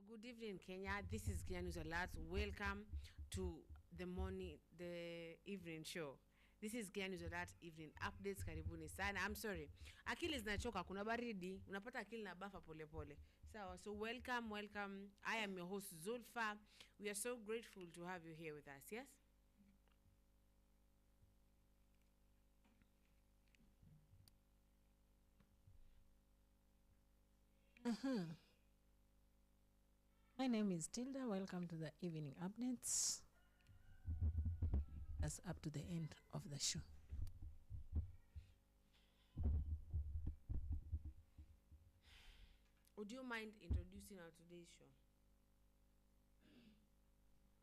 Good evening, Kenya. This is Kenya News Alert. Welcome to the evening show. This is Kenya News Alert evening updates. Karibuni sana. I'm sorry. Akili zinachoka, kuna baridi. Unapata akili na bafa pole pole. So welcome. I am your host Zulfa. We are so grateful to have you here with us. Yes? My name is Tilda. Welcome to the evening updates. That's up to the end of the show. Would you mind introducing our today's show?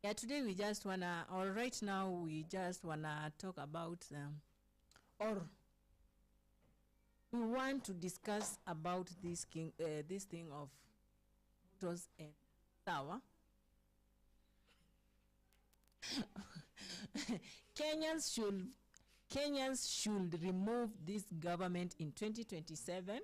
Yeah, today we just wanna, or right now we just wanna talk about, or we want to discuss about this thing of Rutos and Sawa. Kenyans should remove this government in 2027.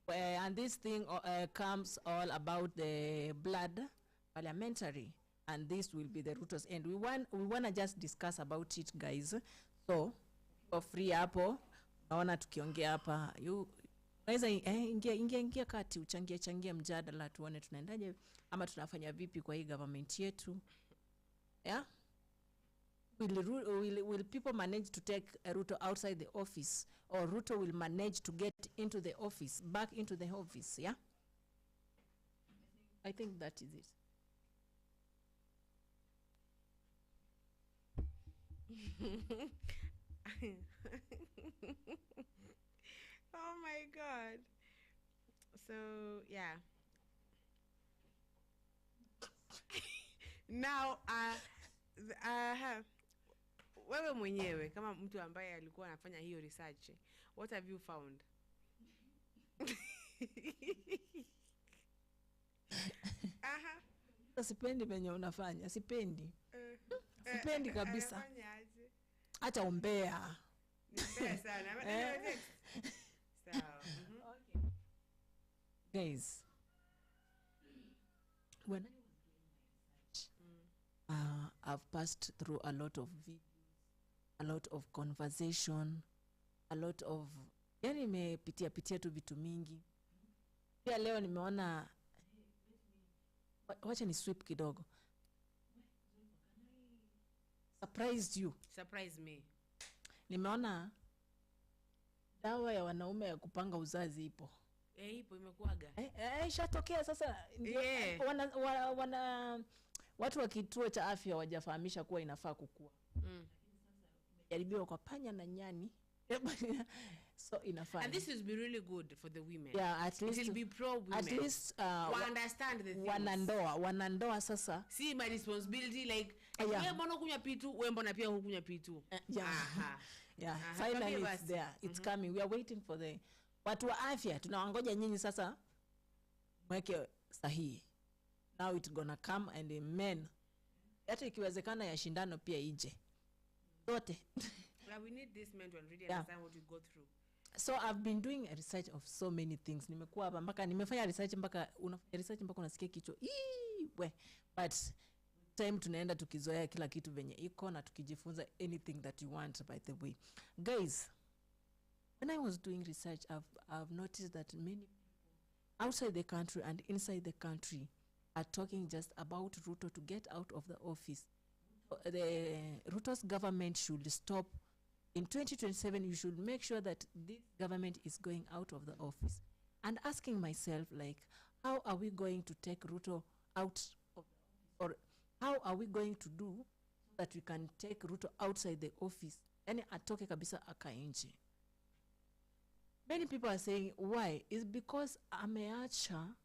And this thing comes all about the blood parliamentary, and this will be the Rutos end. We wanna just discuss about it, guys. So for free hapo naona tukiongea hapa unaweza ingia kati uchangie mjadala tuone tunaendaje ama tunafanya vipi kwa hii government yetu. Yeah, will people manage to take a Ruto outside the office, or Ruto will manage to get into the office, back into the office? Yeah, I think that is it. Oh my God. So yeah. Now wewe mwenyewe kama mtu ambaye alikuwa anafanya hiyo research, what have you found? Sipendi venye unafanya, sipendi kabisa. Acha umbea. Nimbea sana. So, okay. Guys, when I was doing my research, I've passed through a lot of videos, a lot of conversation, a lot of, yani nimepitia tu vitu mingi. Pia leo nimeona, wacha ni sweep kidogo. Surprise me. Nimeona dawa ya wanaume ya kupanga uzazi ipo. Ipo imekuaga. Ishatokea sasa. Wana watu wa kituo cha afya wajafahamisha kuwa inafaa kukua. Lakini sasa imejaribiwa kwa panya na nyani. So inafaa. And this will be really good for the women. Yeah, at least it will be pro women. At least we understand the things. Wanandoa sasa. See my responsibility, like wewe mbona kunywa pitu, wewe mbona pia hukunywa pitu. Yeah, finally it's there. It's coming. We are waiting for the watu wa afya. Tunawangoja nyinyi sasa mweke sahihi. Now it's gonna come, and the men, hata ikiwezekana ya shindano pia ije zote. We need these men to really understand what you go through. So I've been doing a research of so many things. Nimekuwa hapa mpaka nimefanya research mpaka unafanya research mpaka unasikia kichwa but time tunaenda tukizoea kila kitu venye iko na tukijifunza anything that you want. By the way, guys, when I was doing research, I've noticed that many people outside the country and inside the country are talking just about Ruto to get out of the office. The Ruto's government should stop. In 2027, you should make sure that this government is going out of the office. And asking myself, like, how are we going to take Ruto out of the office? Or how are we going to do so that we can take Ruto outside the office? Yani atoke kabisa akainje. Many people are saying, why? It's because ameacha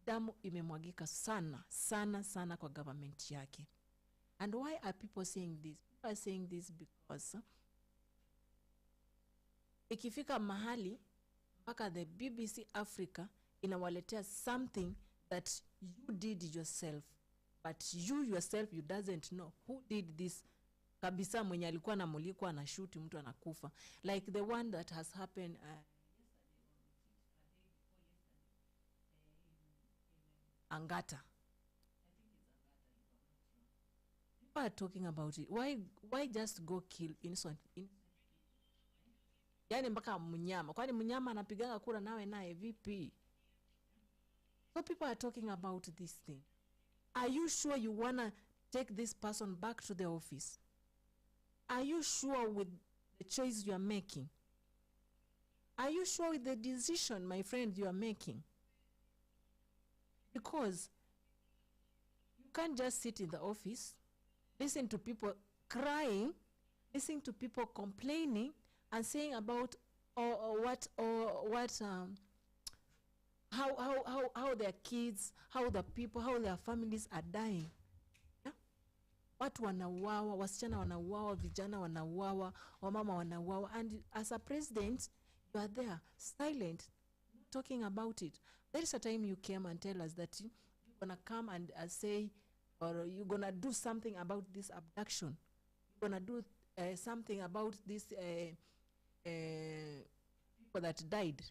damu imemwagika sana kwa government yake. And why are people saying this? People are saying this because ikifika mahali mpaka the BBC Africa inawaletea something that you did yourself, but you yourself, you doesn't know who did this kabisa, mwenye alikuwa anamulikwa na shoot mtu anakufa, like the one that has happened yesterday or the day before yesterday in Angata. People are talking about it. Why just go kill innocent? Yani mpaka mnyama. Kwani mnyama anapiganga kura nawe vipi? So people are talking about this thing. Are you sure you wanna take this person back to the office? Are you sure with the choice you are making? Are you sure with the decision, my friend, you are making? Because you can't just sit in the office, listen to people crying, listen to people complaining and saying about how their kids, how the people, how their families are dying. Yeah? Watu wanauawa, wasichana wanauawa, vijana wanauawa, wamama wanauawa, and as a president, you are there, silent, talking about it. There is a time you came and tell us that you're going to come and say, or you're going to do something about this abduction. You're going to do something about this people that died.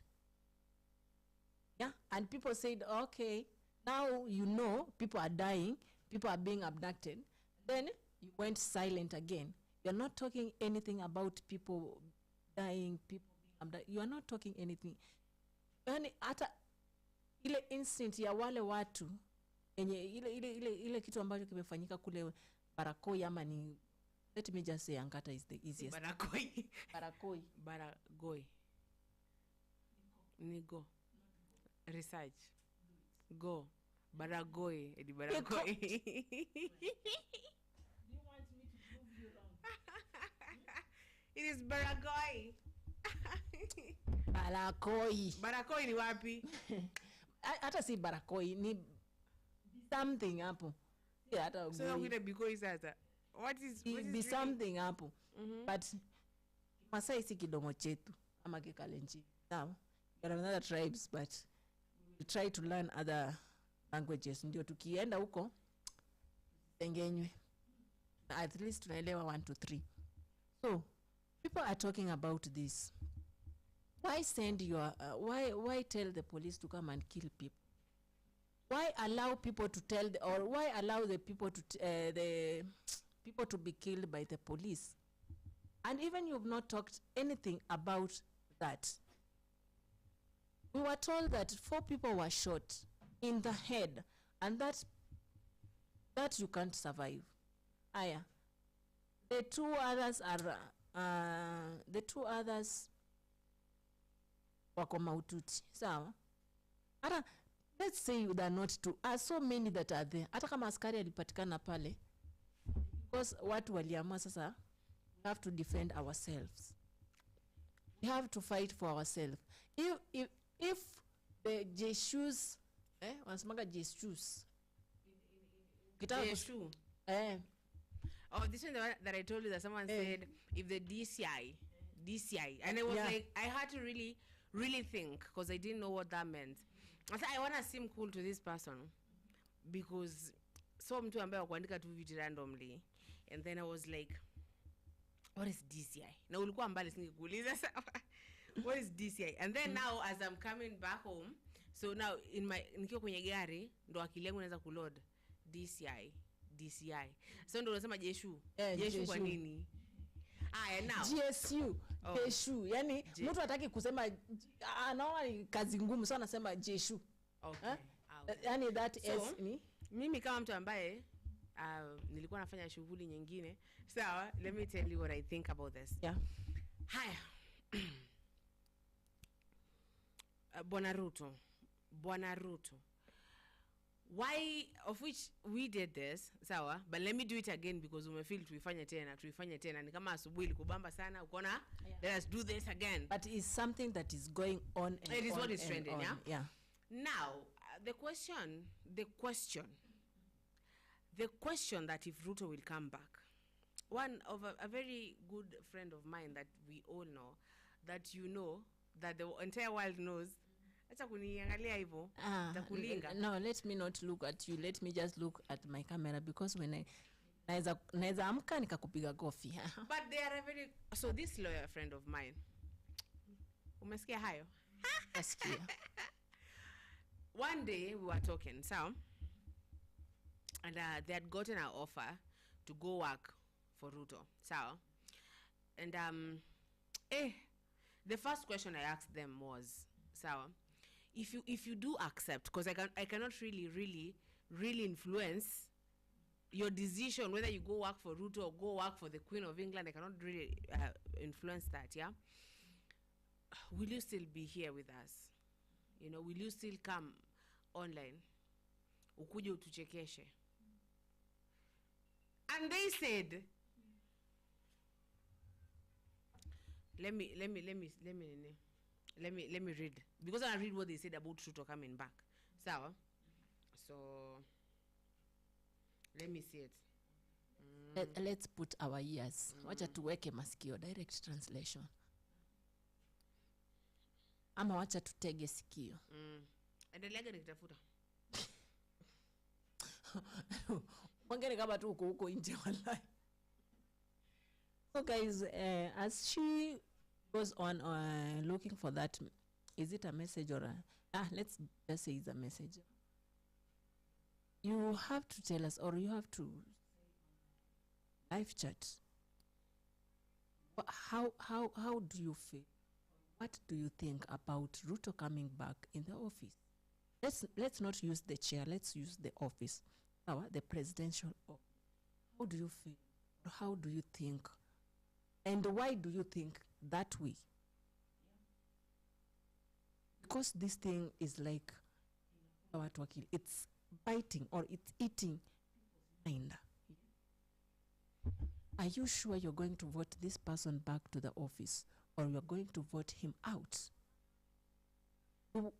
Yeah, and people said, okay, now you know people are dying, people are being abducted. Then you went silent again. You're not talking anything about people dying, people being abducted. You are not talking anything. Yani hata ile instant ya wale watu enye ile kitu ambacho kimefanyika kule Barakoi ama ni, let me just say Angata is the easiest. Baragoi. Nigo. Research. Go. Baragoi. Edi Baragoi. Do you want me to prove you wrong? It is Baragoi. Barakoi ni wapi? Hata si Barakoi ni something hapo. Hata so ngine bikoi sasa. What is be something hapo. But Masai si kidomo chetu ama Kikalenjin. Now, there are other tribes, but we try to learn other languages. Ndio tukienda huko tengenywe. At least tunaelewa 1 to 3. So, people are talking about this. Why send your why tell the police to come and kill people? Why allow people to tell or why allow the people to be killed by the police? And even you've not talked anything about that. We were told that 4 people were shot in the head, and that you can't survive. Aya. The 2 others wako maututi. Sawa? Hata let's say there are not 2. Are so many that are there. Hata kama askari alipatikana pale, because watu waliamua sasa, we have to defend ourselves. We have to fight for ourselves. If the Jeshus, wanasemaga Jeshus. Jeshu. Oh, this one that I told you that someone said, if the DCI, and I was like, I had to really think, because I didn't know what that meant. I said, I want to seem cool to this person, because so mtu ambaye kuandika tu vitu randomly, and then I was like, what is DCI? Na ulikuwa mbali singekuuliza sawa. What is DCI? And then now as I'm coming back home, so now nikiwa kwenye gari ndo akili yangu inaanza kuload DCI. So ndo unasema Jeshu. Jeshu kwa nini? Now GSU. Jeshu. Yani mtu hataki kusema anaona kazi ngumu, so anasema Jeshu. Okay. Yani that so, is ni mimi kama mtu ambaye nilikuwa nafanya shughuli nyingine. Sawa, let me tell you what I think about this. Yeah. Haya. Bwana Ruto. Why, of which we did this, sawa, but let me do it again because we feel tuifanye tena. Ni kama asubuhi ilikubamba sana, ukona, let us do this again. But it's something that is going on and it is on what is trending, on. Yeah. Now, the question that if Ruto will come back, one of a very good friend of mine that we all know, that you know, that the entire world knows, no, let me not look at you. Let me just look at my camera, because when naeza amka nikakupiga kofi. But they are a very, so this lawyer friend of mine, umesikia hayo? Nasikia. One day we were talking, so and they had gotten an offer to go work for Ruto. So, and the first question I asked them was, so if you do accept, because I cannot really influence your decision whether you go work for Ruto or go work for the Queen of England. I cannot really influence that. Yeah, will you still be here with us? You know, will you still come online? Ukuje utuchekeshe. And they said, let me read, because I read what they said about Ruto coming back. So let me see it. Let's put our ears. Wacha tuweke masikio, direct translation. Ama wacha tutege sikio. Endelea nikitafuta. Mwangeni kama tu huko nje wallahi. So guys, as she goes on looking for that, is it a message or let's just say it's a message. You have to tell us, or you have to live chat. How do you feel? What do you think about Ruto coming back in the office? Let's not use the chair. Let's use the office. The presidential office. How do you feel? How do you think? And why do you think that way? Because this thing is like, it's biting or it's eating mind. Are you sure you're going to vote this person back to the office, or you're going to vote him out?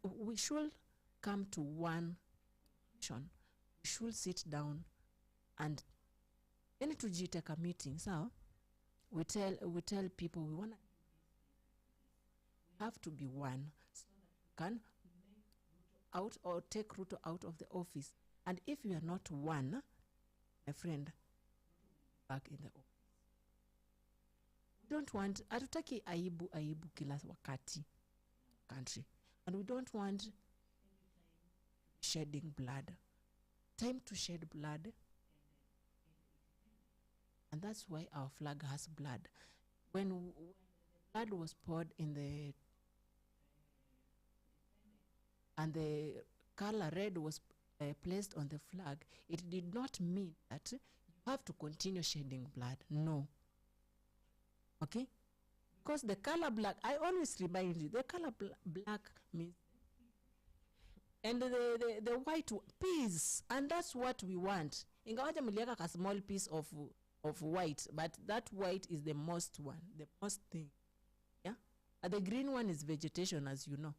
We should come to one conclusion. We should sit down and then to take a meeting. So we tell people we have to be one, so that we can out or take Ruto out of the office. And if you are not one, my friend, back in the office. We don't want, hatutaki aibu kila wakati country, and we don't want shedding blood. Time to shed blood, and that's why our flag has blood. When blood was poured in the and the color red was placed on the flag, it did not mean that you have to continue shedding blood. No. Okay? Because the color black, I always remind you, the color black means, and the white peace, and that's what we want. Ingawaje mliaka a small piece of white, but that white is the most one, the most thing. Yeah? And the green one is vegetation, as you know.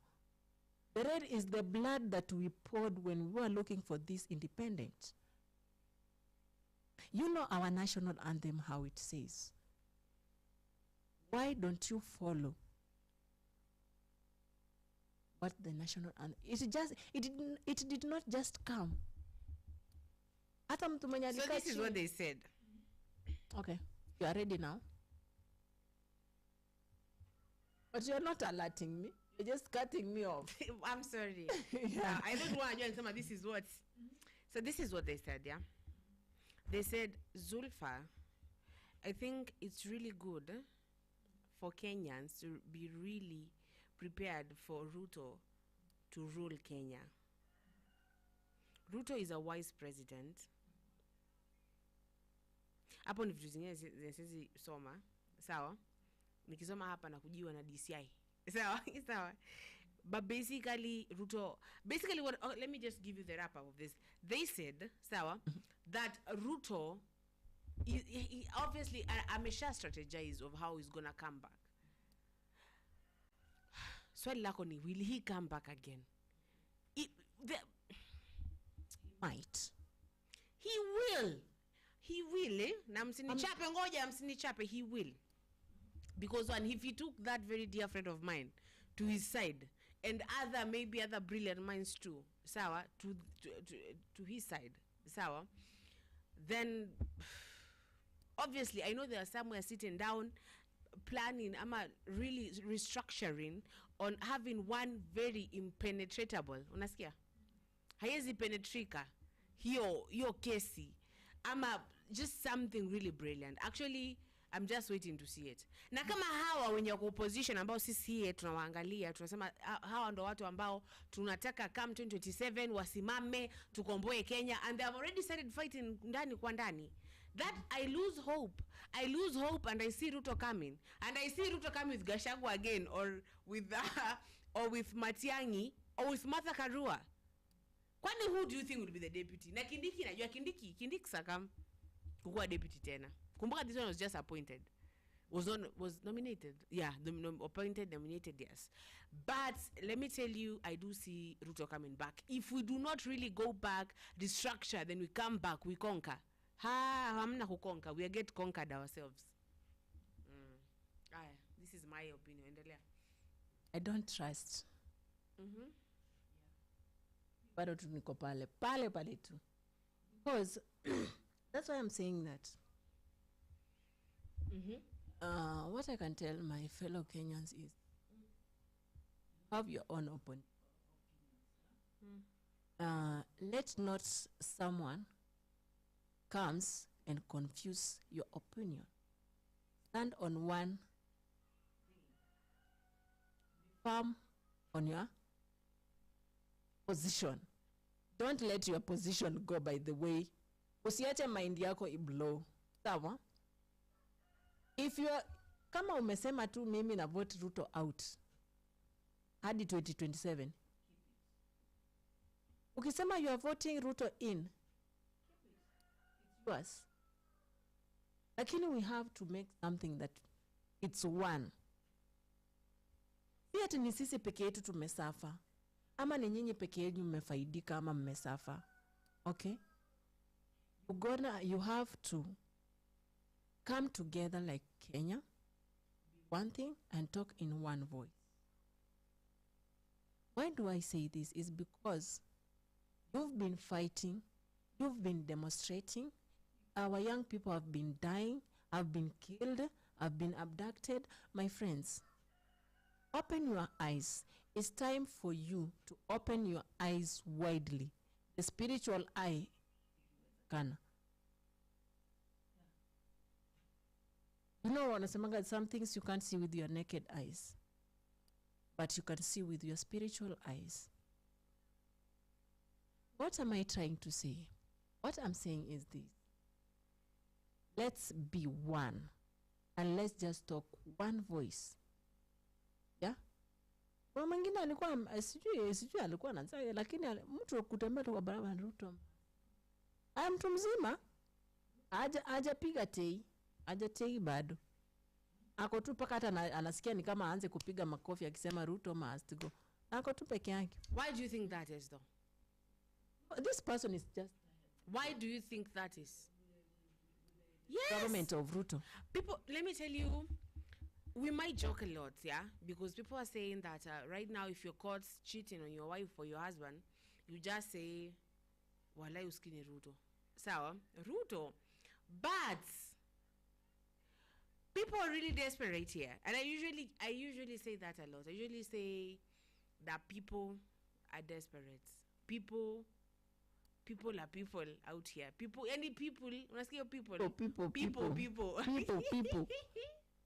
The red is the blood that we poured when we were looking for this independence. You know our national anthem, how it says. Why don't you follow what the national anthem? It did not just come. So this is what they said. Okay, you are ready now. But you're not alerting me. You're just cutting me off. I'm sorry. Yeah. I don't want to join some of this is what. So this is what they said, yeah. They said, Zulfa, I think it's really good for Kenyans to be really prepared for Ruto to rule Kenya. Ruto is a wise president. Hapo ni vitu zingine zinasezi soma. Sawa? Nikisoma hapa na kujiwa na DCI. Sawa? But basically, Ruto, let me just give you the wrap up of this. They said, sawa, that Ruto, he obviously, amesha strategize of how he's gonna come back. Swali lako ni, will he come back again? He might. He will, eh? Na msinichape ngoja msinichape, he will. Because if he took that very dear friend of mine to his side, and maybe other brilliant minds too, sawa, to his side, sawa, then obviously I know they are somewhere sitting down, planning, really restructuring on having one very impenetrable, unasikia? Haiezi penetrika. hiyo kesi ama just something really brilliant. Actually I'm just waiting to see it. Na kama hawa wenye wako opposition ambao sisi hii tunawaangalia tunasema hawa ndo watu ambao tunataka come 2027 wasimame tukomboe Kenya, and they have already started fighting ndani kwa ndani, that I lose hope and I see Ruto coming, and I see Ruto coming with Gachagua again, or with Matiang'i, or with Martha Karua. Kwani who do you think will be the deputy? Na Kindiki, najua Kindiki sakam kukuwa deputy tena. Kumbuka this one was just appointed. Was nominated. Yeah, appointed, nominated, yes. But let me tell you, I do see Ruto coming back. If we do not really go back, restructure, then we come back, we conquer. Hamna kukonka. We get conquered ourselves. This is my opinion. Endelea. I don't trust. Bado tu niko pale tu. Because that's why I'm saying that. What I can tell my fellow Kenyans is have your own opinion. Let not someone comes and confuse your opinion. Stand on one, firm on your position. Don't let your position go by the way. Usiache mind yako iblow. Sawa? If you are, kama umesema tu mimi na vote Ruto out hadi 2027. Ukisema you are voting Ruto in, it's yours. Lakini we have to make something that it's one. Si ati ni sisi peke yetu tumesafa, ama ni nyinyi peke yenu mmefaidika ama mmesafa. Okay? You have to come together like Kenya, one thing, and talk in one voice. Why do I say this? Is because you've been fighting, you've been demonstrating, our young people have been dying, have been killed, have been abducted. My friends, open your eyes. It's time for you to open your eyes widely. The spiritual eye, Kana. You know, wanasemanga, some things you can't see with your naked eyes, but you can see with your spiritual eyes. What am I trying to say? What I'm saying is this. Let's be one, and let's just talk one voice. Yeah? Kwa mwingine alikuwa sijui alikuwa anataka, lakini mtu kutembea tu kwa barabara Ruto. Mtu mzima hajapiga tei. Hajatei bado. Ako tu paka hata anasikia ni kama aanze kupiga makofi akisema Ruto must go. Ako tu peke yake. Why do you think that is though? This person is just. Why do you think that is? Yes. Government of Ruto. People, let me tell you, we might joke a lot, yeah? Because people are saying that right now if you're caught cheating on your wife or your husband, you just say, Walai uskini Ruto. Sawa? Ruto. But people are really desperate here, and I usually say that a lot. I usually say that people are desperate. People are people out here. Any people. Unasikia people.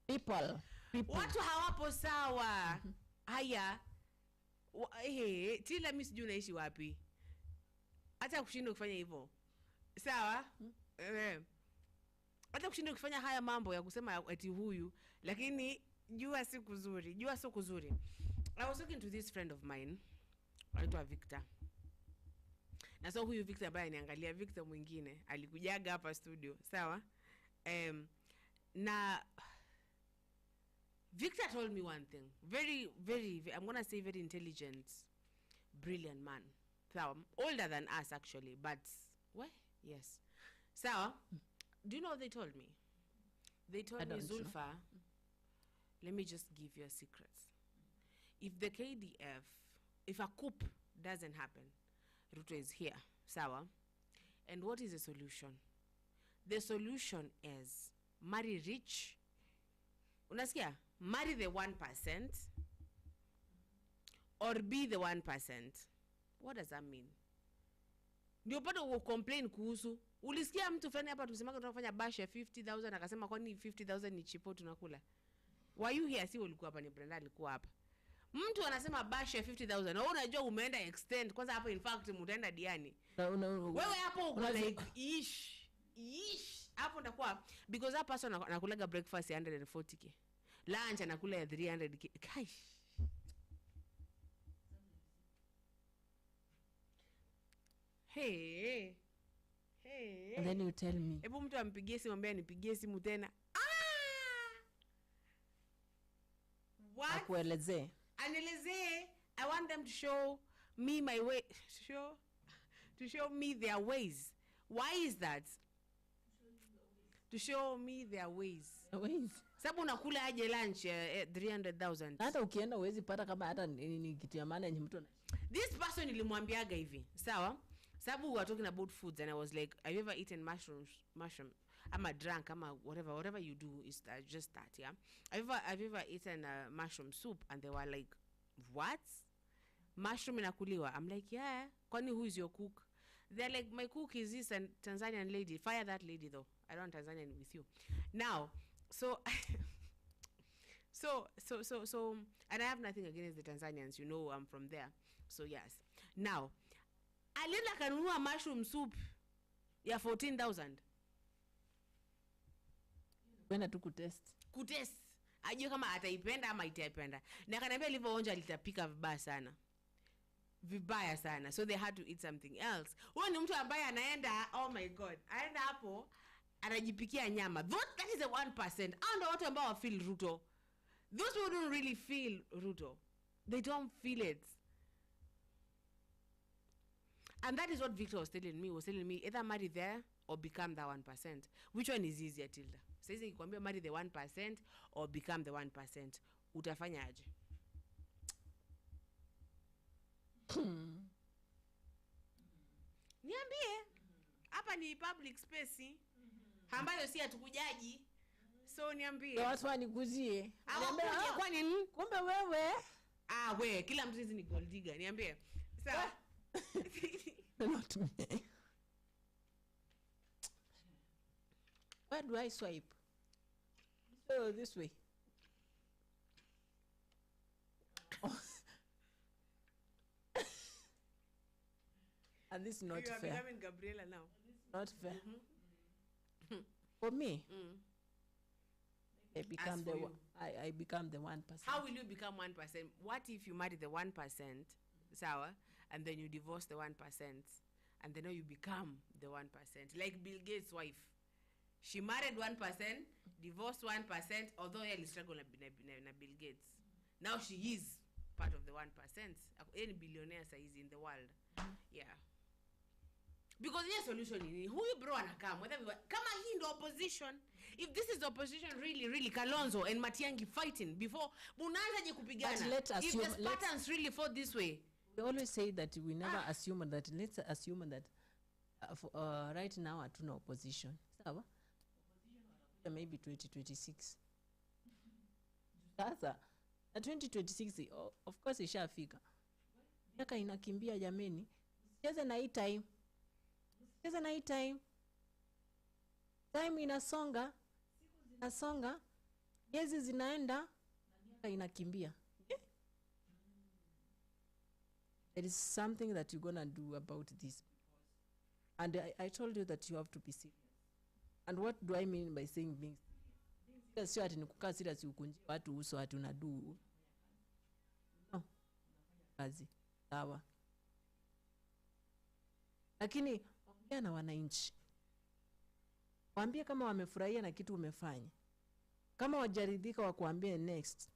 People. Watu hawapo sawa. Haya. Tila mimi sijui unaishi wapi. Hata kushindwa kufanya hivyo. Sawa? Hata kushindwa kufanya haya mambo ya kusema ati huyu, lakini jua si kuzuri. Jua sio kuzuri. I was talking to this friend of mine, anaitwa Victor. Na so huyu Victor ambaye niangalia Victor mwingine alikujaga hapa studio, sawa? Na Victor told me one thing. Very, I'm going to say very intelligent, brilliant man. So, older than us actually, but what? Yes. So, do you know what they told me? They told me, Zulfa, let me just give you a secret. If the KDF, if a coup doesn't happen, Ruto is here, sawa? And what is the solution? The solution is marry rich. Unasikia? Marry the 1% or be the 1%. What does that mean? ndio pata complain kuhusu. Ulisikia mtu fulani hapa tusemanga tunafanya bash ya 50,000 akasema kwani 50,000 ni chipo tunakula. Why you here? Si ulikuwa hapa, ni Brenda alikuwa hapa. Mtu anasema bash ya 50,000 na wewe unajua umeenda extend kwanza hapo, in fact mtaenda diani. Wewe hapo uko like ish hapo ndakuwa because that person anakulaga breakfast ya 140k. Lunch anakula ya 300k. Kai. Hey. And then you tell me. Hebu mtu ampigie simu, ambia nipigie simu tena. What? Akuelezee. Anielezee. I want them to show me my way. To show me their ways. Why is that? To show me their ways. Sababu unakula aje lunch 300,000. Hata ukienda uwezi pata kama hata ni kitu ya maana yenye mtu. This person nilimwambiaga hivi. Sawa? Sababu we were talking about foods and I was like, have you ever eaten mushroom? I'm a drunk, whatever you do is just that, yeah? Have you ever eaten mushroom soup? And they were like, what? Mushroom inakuliwa? I'm like, yeah. Kwani who is your cook? They're like, my cook is this Tanzanian lady. Fire that lady though. I don't Tanzanian with you. Now, so and I have nothing against the Tanzanians, you know, I'm from there. So yes. Now, alienda kanunua mushroom soup ya 14,000. Kwenda tu kutest. Ajue kama ataipenda ama itaipenda. Na akaniambia alivyoonja litapika vibaya sana. So they had to eat something else. Huyo ni mtu ambaye anaenda, oh my god, aenda hapo anajipikia nyama. That is the 1%. Ando watu ambao feel Ruto. Those who don't really feel Ruto. They don't feel it. And that is what Victor was telling me. Either marry there or become the 1%. Which one is easier, Tilda? Says so nikwambia marry the 1% or become the 1%. Utafanya aje? Niambie. Hapa ni public space. Ambayo si atukujaji. So niambie. Watu waniguzie. Niambie kwa nini? Kumbe wewe. We, kila mtu hizi ni gold digger. Niambie. Sawa. Not me. Where do I swipe? So this way. And this is not fair. You are becoming Gabriela now. Not fair. For me, I become I become the 1%. How will you become 1%? What if you marry the 1%, sour, and then you divorce the 1%, and then you become the 1%? Like Bill Gates' wife. She married 1%, divorced 1%, although he struggled with Bill Gates. Now she is part of the 1%. Any billionaire size in the world. Yeah. Because the solution is who you bro anakam, whether we kama hii ndo opposition. If this is opposition really Kalonzo and Matiang'I fighting before bunaanza je kupigana. If the Spartans really fought this way. We always say that we never assume that. Let's assume that right now hatuna opposition. Sawa? Maybe 2026. Sasa na 2026 of course ishafika. Miaka inakimbia jameni. Cheze na hii time. Time inasonga, miezi zinaenda, miaka inakimbia. There is something that you're going to do about this. And I told you that you have to be serious. And what do I mean by saying being serious? Sio ati nikukaa serious ukunje watu uso ati unadu. No. Kazi. Sawa. Lakini ongea na wananchi. Waambie kama wamefurahia na kitu umefanya. Kama wajaridhika wakuambie next.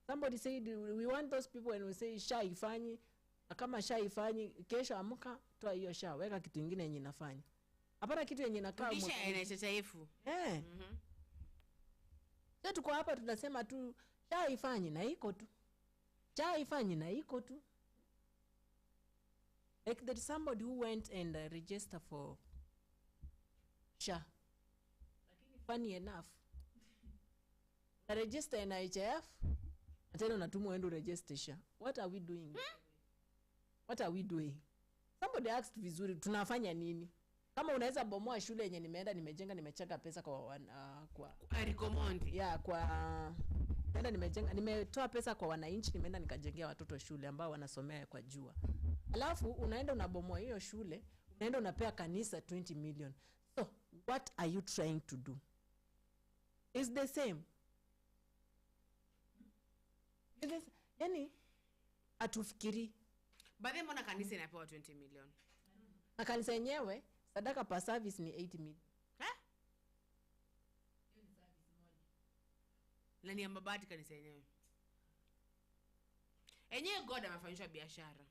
Somebody said we want those people and we say sha ifanyi. Kama sha ifanyi kesho amka toa hiyo sha weka kitu kingine yenye inafanya. Hapana kitu yenye inakaa mwisho inachachaifu. Sasa tuko hapa tunasema tu sha ifanyi na iko tu. Sha ifanyi na iko tu. Like there's somebody who went and registered for SHA. Funny enough. I register in IHF. And then unatumwa endo register SHA. What are we doing? What are we doing? somebody asked vizuri tunafanya nini? Kama unaweza bomoa shule yenye nimejenga nimechanga pesa kwa recommend. Yeah, nimetoa pesa kwa wananchi, nimeenda nikajengea watoto shule ambao wanasomea kwa jua. Alafu unaenda unabomoa hiyo shule, unaenda unapea kanisa 20 million. So what are you trying to do? It's the same. Yani atufikiri. But then mbona kanisa inapewa 20 million? Na kanisa yenyewe sadaka per service ni 80 million. Na ni ambabati kanisa yenyewe. Enyewe God amefanyisha biashara.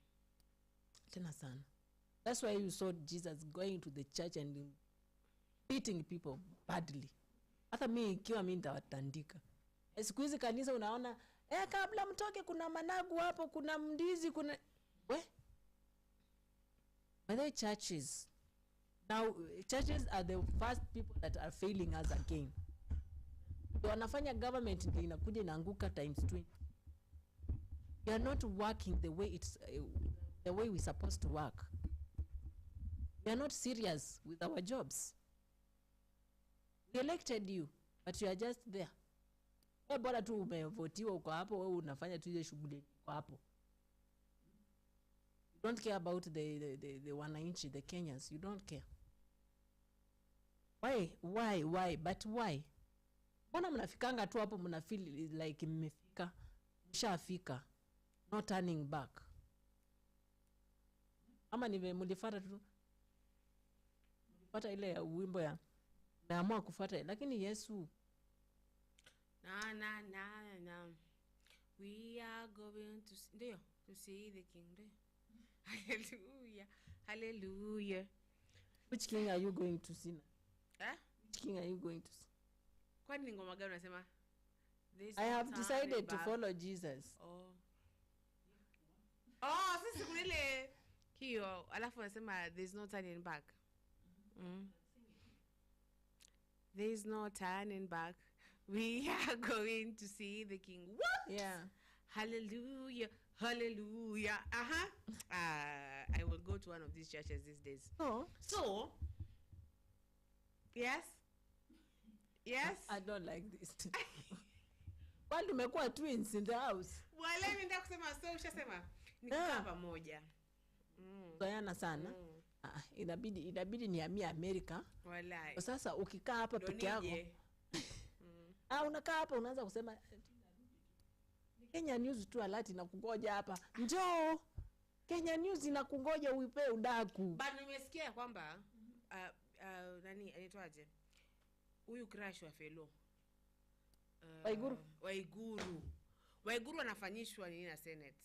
Tena sana. That's why you saw Jesus going to the church and beating people badly. Hata mimi ikiwa mimi nitawatandika. Siku hizi kanisa unaona, kabla mtoke kuna managu hapo, kuna mdizi, kuna By the churches. Now churches are the first people that are failing us again. Wanafanya government ndio inakuja inaanguka times 20. We are not working the way we're supposed to work. We are not serious with our jobs. We elected you, but you are just there. Wewe bora tu umevotiwa uko hapo, wewe unafanya tu ile shughuli uko hapo. You don't care about the wananchi, the Kenyans. You don't care. Why? But why? Mbona mnafikanga tu hapo mna feel like mmefika, mshafika, no turning back? Ama ni mlifuata tu, mlifuata ile wimbo ya naamua kufuata, lakini Yesu na we are going to see the king. Hallelujah. Which king are you going to see? Which king are you going to see? Kwani ngoma gani unasema? I have decided to follow Jesus. Sisi kulile hiyo alafu unasema there's no turning back. There's no turning back. We are going to see the king. What? Yeah. Hallelujah. I will go to one of these churches these days. So yes. I don't like this. Why tumekuwa twins in the house? Wala mimi ndio kusema so ushasema nikaa pamoja. Zoeana sana. Inabidi nihamie Amerika. Wallahi. Sasa ukikaa hapa peke yako. Unakaa hapa unaanza kusema Kenya News tu alert inakungoja hapa. Njoo. Kenya News inakungoja uipe udaku. But nimesikia kwamba nani anaitwaje? Huyu crash wa Felo. Waiguru anafanyishwa nini na Senate?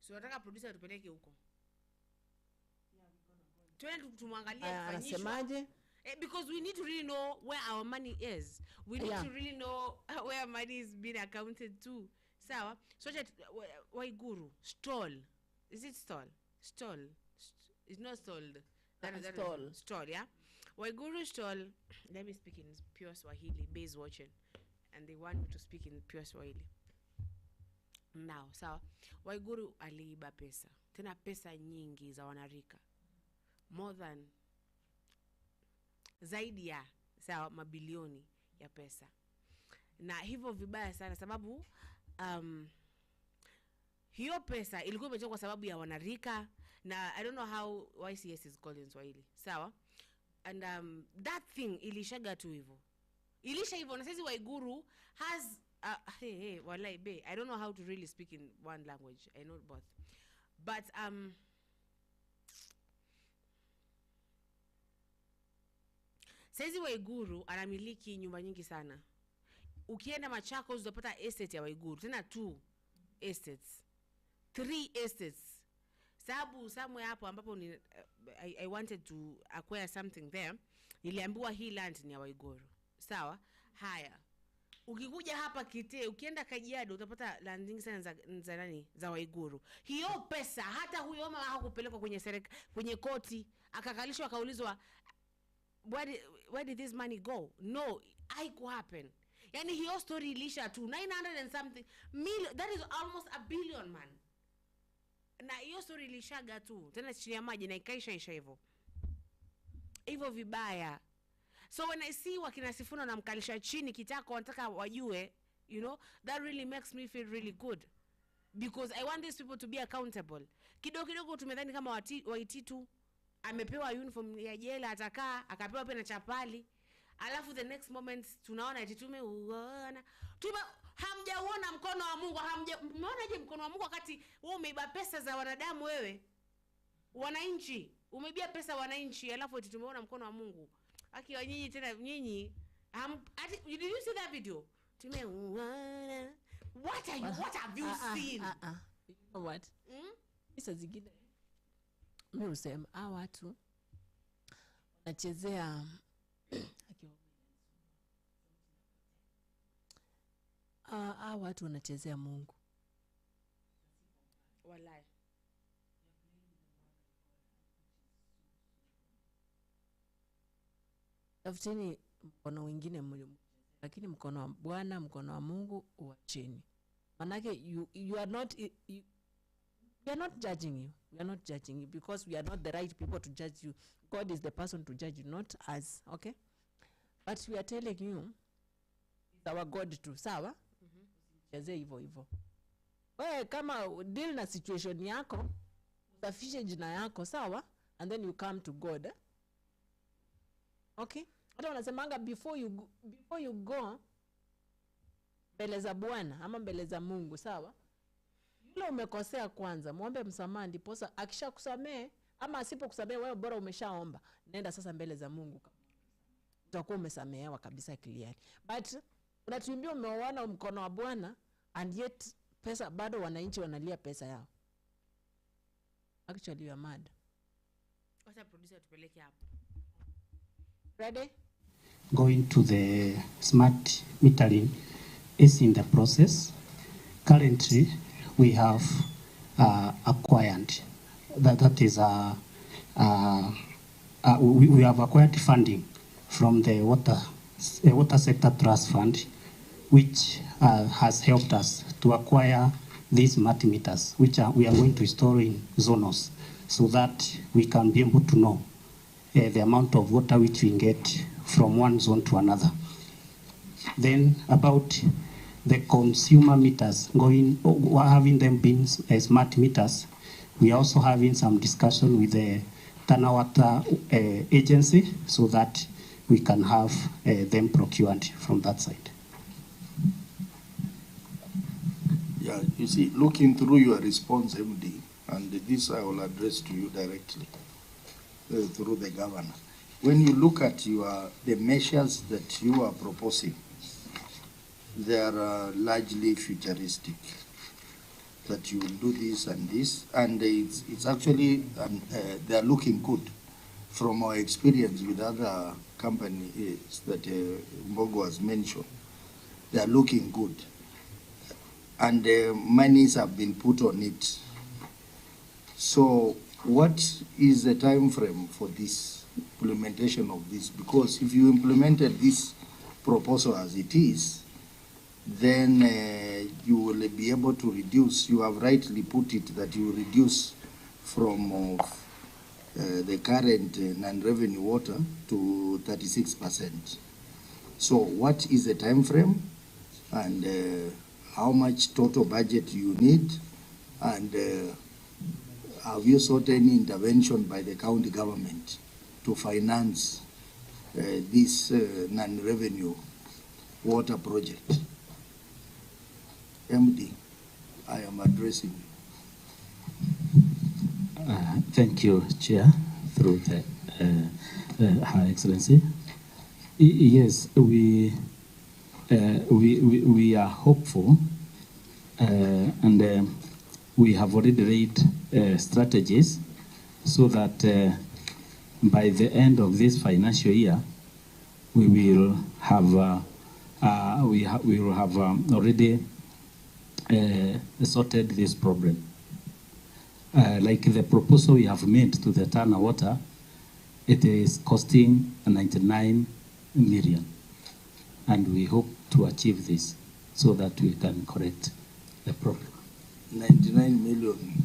So nataka producer tupeleke huko. Twende tumwangalie anasemaje? Because we need to really know where our money is. We need to really know where money is being accounted to. Sawa? So that Waiguru stall. Is it stall? Stall. It's not stalled. Stall, yeah? Waiguru stall. Let me speak in pure Swahili. Base watching. And they want me to speak in pure Swahili. Now, sawa? Waiguru aliiba pesa. Tena pesa nyingi za wanarika. More than zaidi ya sawa mabilioni ya pesa. Na hivyo vibaya sana sababu hiyo pesa ilikuwa imetoka kwa sababu ya wanarika na I don't know how YCS is called in Swahili. Sawa? And that thing ilishaga tu hivyo. Ilisha hivyo na sasa Waiguru has wallahi be I don't know how to really speak in one language. I know both. But saizi Waiguru anamiliki nyumba nyingi sana. Ukienda Machakos utapata estate ya Waiguru. Tena 2 estates. 3 estates. Sababu somewhere hapo ambapo I wanted to acquire something there. Niliambiwa hii land ni ya Waiguru. Sawa? Haya. Ukikuja hapa Kitee, ukienda Kajiado utapata land nyingi sana za nani? Za Waiguru. Hiyo pesa hata huyo mama hakupelekwa kwenye koti, akakalishwa akaulizwa where did this money go? No, haiku happen. Yani hiyo story ilisha tu 900 and something million. That is almost $1 billion, man. na hiyo story ilishaga tu tena chini ya maji na ikaisha hivyo vibaya. So when I see wakina Sifuna na mkalisha chini kitako wanataka wajue, you know, that really makes me feel really good, because I want these people to be accountable. Kidogo tumedhani kama Waititu amepewa uniform ya jela atakaa, akapewa pia na chapali, alafu the next moment tunaona eti tumeuona hamjauona mkono wa Mungu. Mmeonaje mkono wa Mungu wakati wewe umeiba pesa za wanadamu? Wewe wananchi umeibia pesa wananchi, alafu eti tumeona mkono wa Mungu. Akiwa nyinyi tena nyinyi did you see that video? Tumeuona. What have you seen? You know what? Isa zingine mimi usema watu wanachezea watu wanachezea Mungu. Wallahi. Tafuteni mkono mwingine mmoja, lakini mkono wa Bwana, mkono wa Mungu uacheni. Manake you are not we are not judging you. We are not judging you because we are not the right people to judge you. God is the person to judge you, not us, okay? But we are telling you it's our God too, sawa? Cheze hivyo. Wewe kama deal na situation yako, usafishe jina yako, sawa? And then you come to God. Okay? Hata wanasemanga before you go mbele za Bwana ama mbele za Mungu, sawa? Yule umekosea kwanza, muombe msamaha, ndiposa akishakusamea ama asipokusamea wewe bora umeshaomba, nenda sasa mbele za Mungu. Utakuwa umesamehewa kabisa clearly. But unatuambia umeona mkono wa Bwana and yet pesa bado wananchi wanalia pesa yao. Actually you are mad. Wacha producer tupeleke hapo. Ready? Going to the smart metering is in the process. Currently, we have acquired that is we have acquired funding from the water sector trust fund, which has helped us to acquire these smart meters, which we are going to store in zones, so that we can be able to know the amount of water which we get from one zone to another. Then about the consumer meters, having them being smart meters, we are also having some discussion with the Tana Water agency so that we can have them procured from that side. Yeah, you see, looking through your response, MD, and this I will address to you directly through the governor. When you look at the measures that you are proposing, they are largely futuristic. That you will do this, and it's actually they are looking good. From our experience with other companies that Mbogo has mentioned, they are looking good, and monies have been put on it. So, what is the time frame for this implementation of this? Because if you implemented this proposal as it is, then you will be able to reduce. You have rightly put it that you reduce from the current non-revenue water to 36%. So what is the time frame, and how much total budget you need, and have you sought any intervention by the county government to finance this non-revenue water project? MD, I am addressing you. Thank you, Chair, through the Her Excellency. Yes, we are hopeful, and we have already laid strategies so that by the end of this financial year, we will have already sorted this problem. Like the proposal we have made to the Tana Water, it is costing 99 million, and we hope to achieve this so that we can correct the problem. 99 million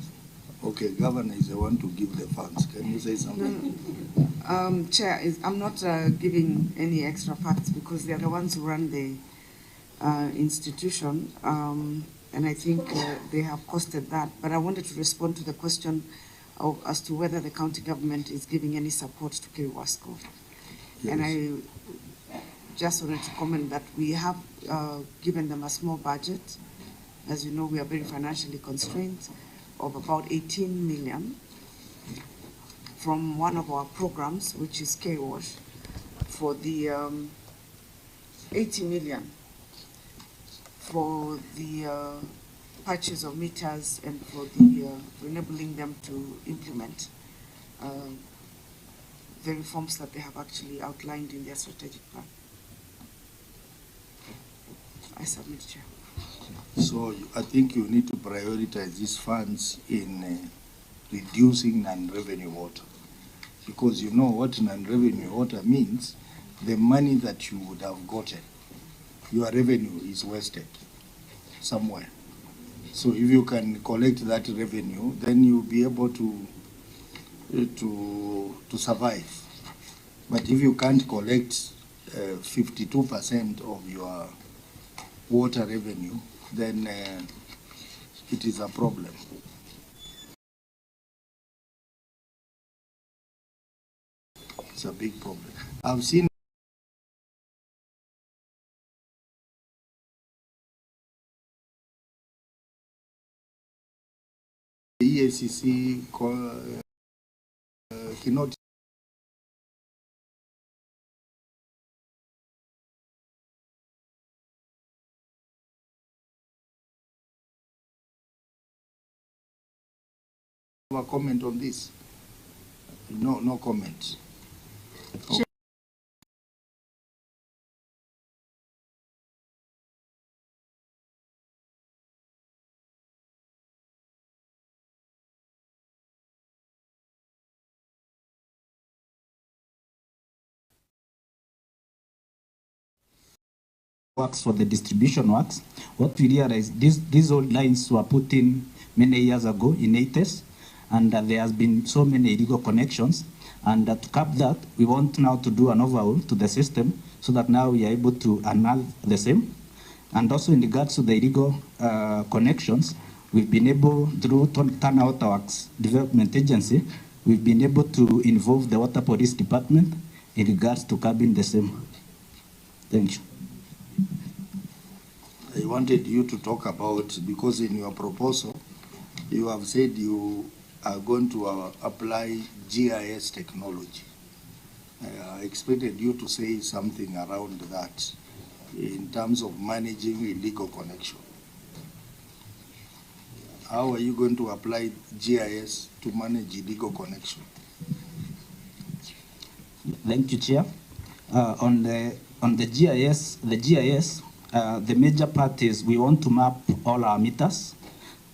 Okay, Governor is the one to give the funds. Can you say something? Chair, I'm not giving any extra facts because they're the ones who run the institution, and I think they have costed that. But I wanted to respond to the question as to whether the county government is giving any support to Kiriwasco. Yes. And I just wanted to comment that we have given them a small budget. As you know, we are very financially constrained, of about 18 million from one of our programs, which is K-Wash, for the 80 million for the purchase of meters and for the for enabling them to implement the reforms that they have actually outlined in their strategic plan. I submit, Chair. So I think you need to prioritize these funds in reducing non-revenue water. Because you know what non-revenue water means, the money that you would have gotten, your revenue is wasted somewhere. So if you can collect that revenue, then you'll be able to survive. But if you can't collect 52% of your water revenue, then it is a problem. It's a big problem. I've seen the EACC cannot have a comment on this. No comment. Okay. Works for the distribution works. What we realized, these old lines were put in many years ago in 80s, and there has been so many illegal connections. And to cap that, we want now to do an overhaul to the system so that now we are able to annul the same. And also in regards to the illegal connections, we've been able, through Turnout Works Development Agency, we've been able to involve the Water Police Department in regards to capping the same. Thank you. I wanted you to talk about, because in your proposal, you have said you are going to apply GIS technology. I expected you to say something around that in terms of managing illegal connection. How are you going to apply GIS to manage illegal connection? Thank you, Chair. On the GIS, the major part is we want to map all our meters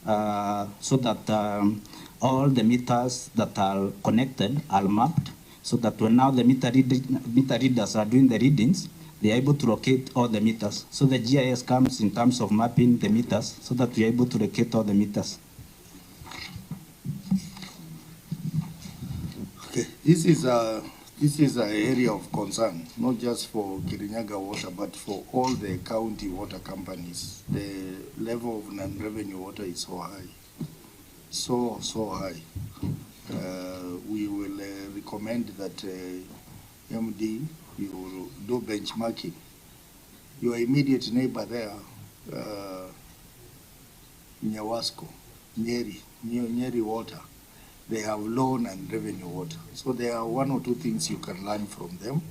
so that all the meters that are connected are mapped, so that when now the meter readers are doing the readings, they are able to locate all the meters. So the GIS comes in terms of mapping the meters so that we are able to locate all the meters. Okay, this is an area of concern, not just for Kirinyaga Water, but for all the county water companies. The level of non-revenue water is so high, so high. We will recommend that MD, you will do benchmarking. Your immediate neighbor there, Nyawasco, Nyeri Water, they have low non-revenue water. So there are one or two things you can learn from them.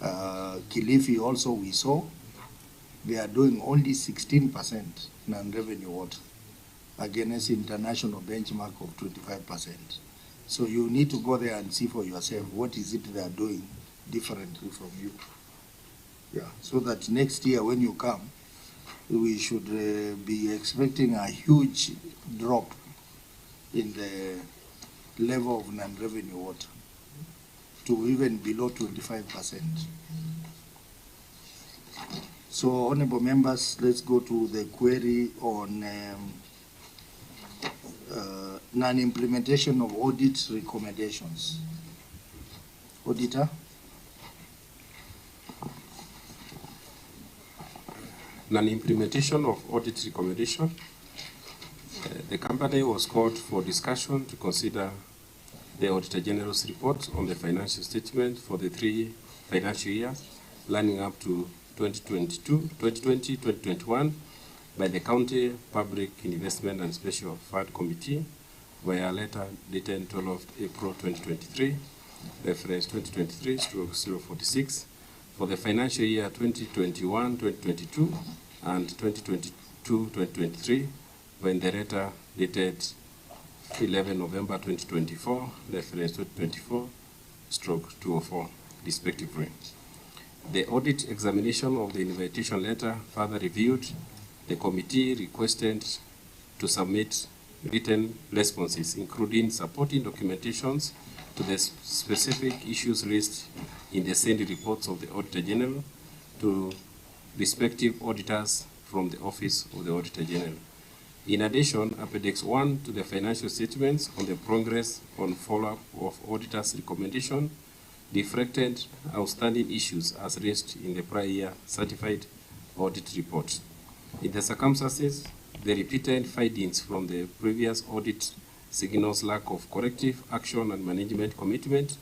Kilifi also we saw, they are doing only 16% non-revenue water against international benchmark of 25%. So you need to go there and see for yourself what is it they are doing differently from you. Yeah, so that next year when you come, we should be expecting a huge drop in the level of non-revenue water to even below 25%. So, honorable members, let's go to the query on Non-implementation of audit recommendations. Auditor? Non-implementation of audit recommendation. The company was called for discussion to consider the Auditor General's report on the financial statement for the 3 financial years, lining up to 2020-2021 by the County Public Investment and Special Fund Committee via letter dated 12 April 2023, reference 2023/046, for the financial year 2021-2022 and 2022-2023, when the letter dated 11 November 2024, reference 2024/204, respectively. The audit examination of the invitation letter further reviewed. The committee requested to submit written responses, including supporting documentations to the specific issues raised in the sent reports of the Auditor General to respective auditors from the Office of the Auditor General. In addition, Appendix 1 to the financial statements on the progress on follow-up of auditors' recommendation reflected outstanding issues as raised in the prior year certified audit report. In the circumstances, the repeated findings from the previous audit signals lack of corrective action and management commitment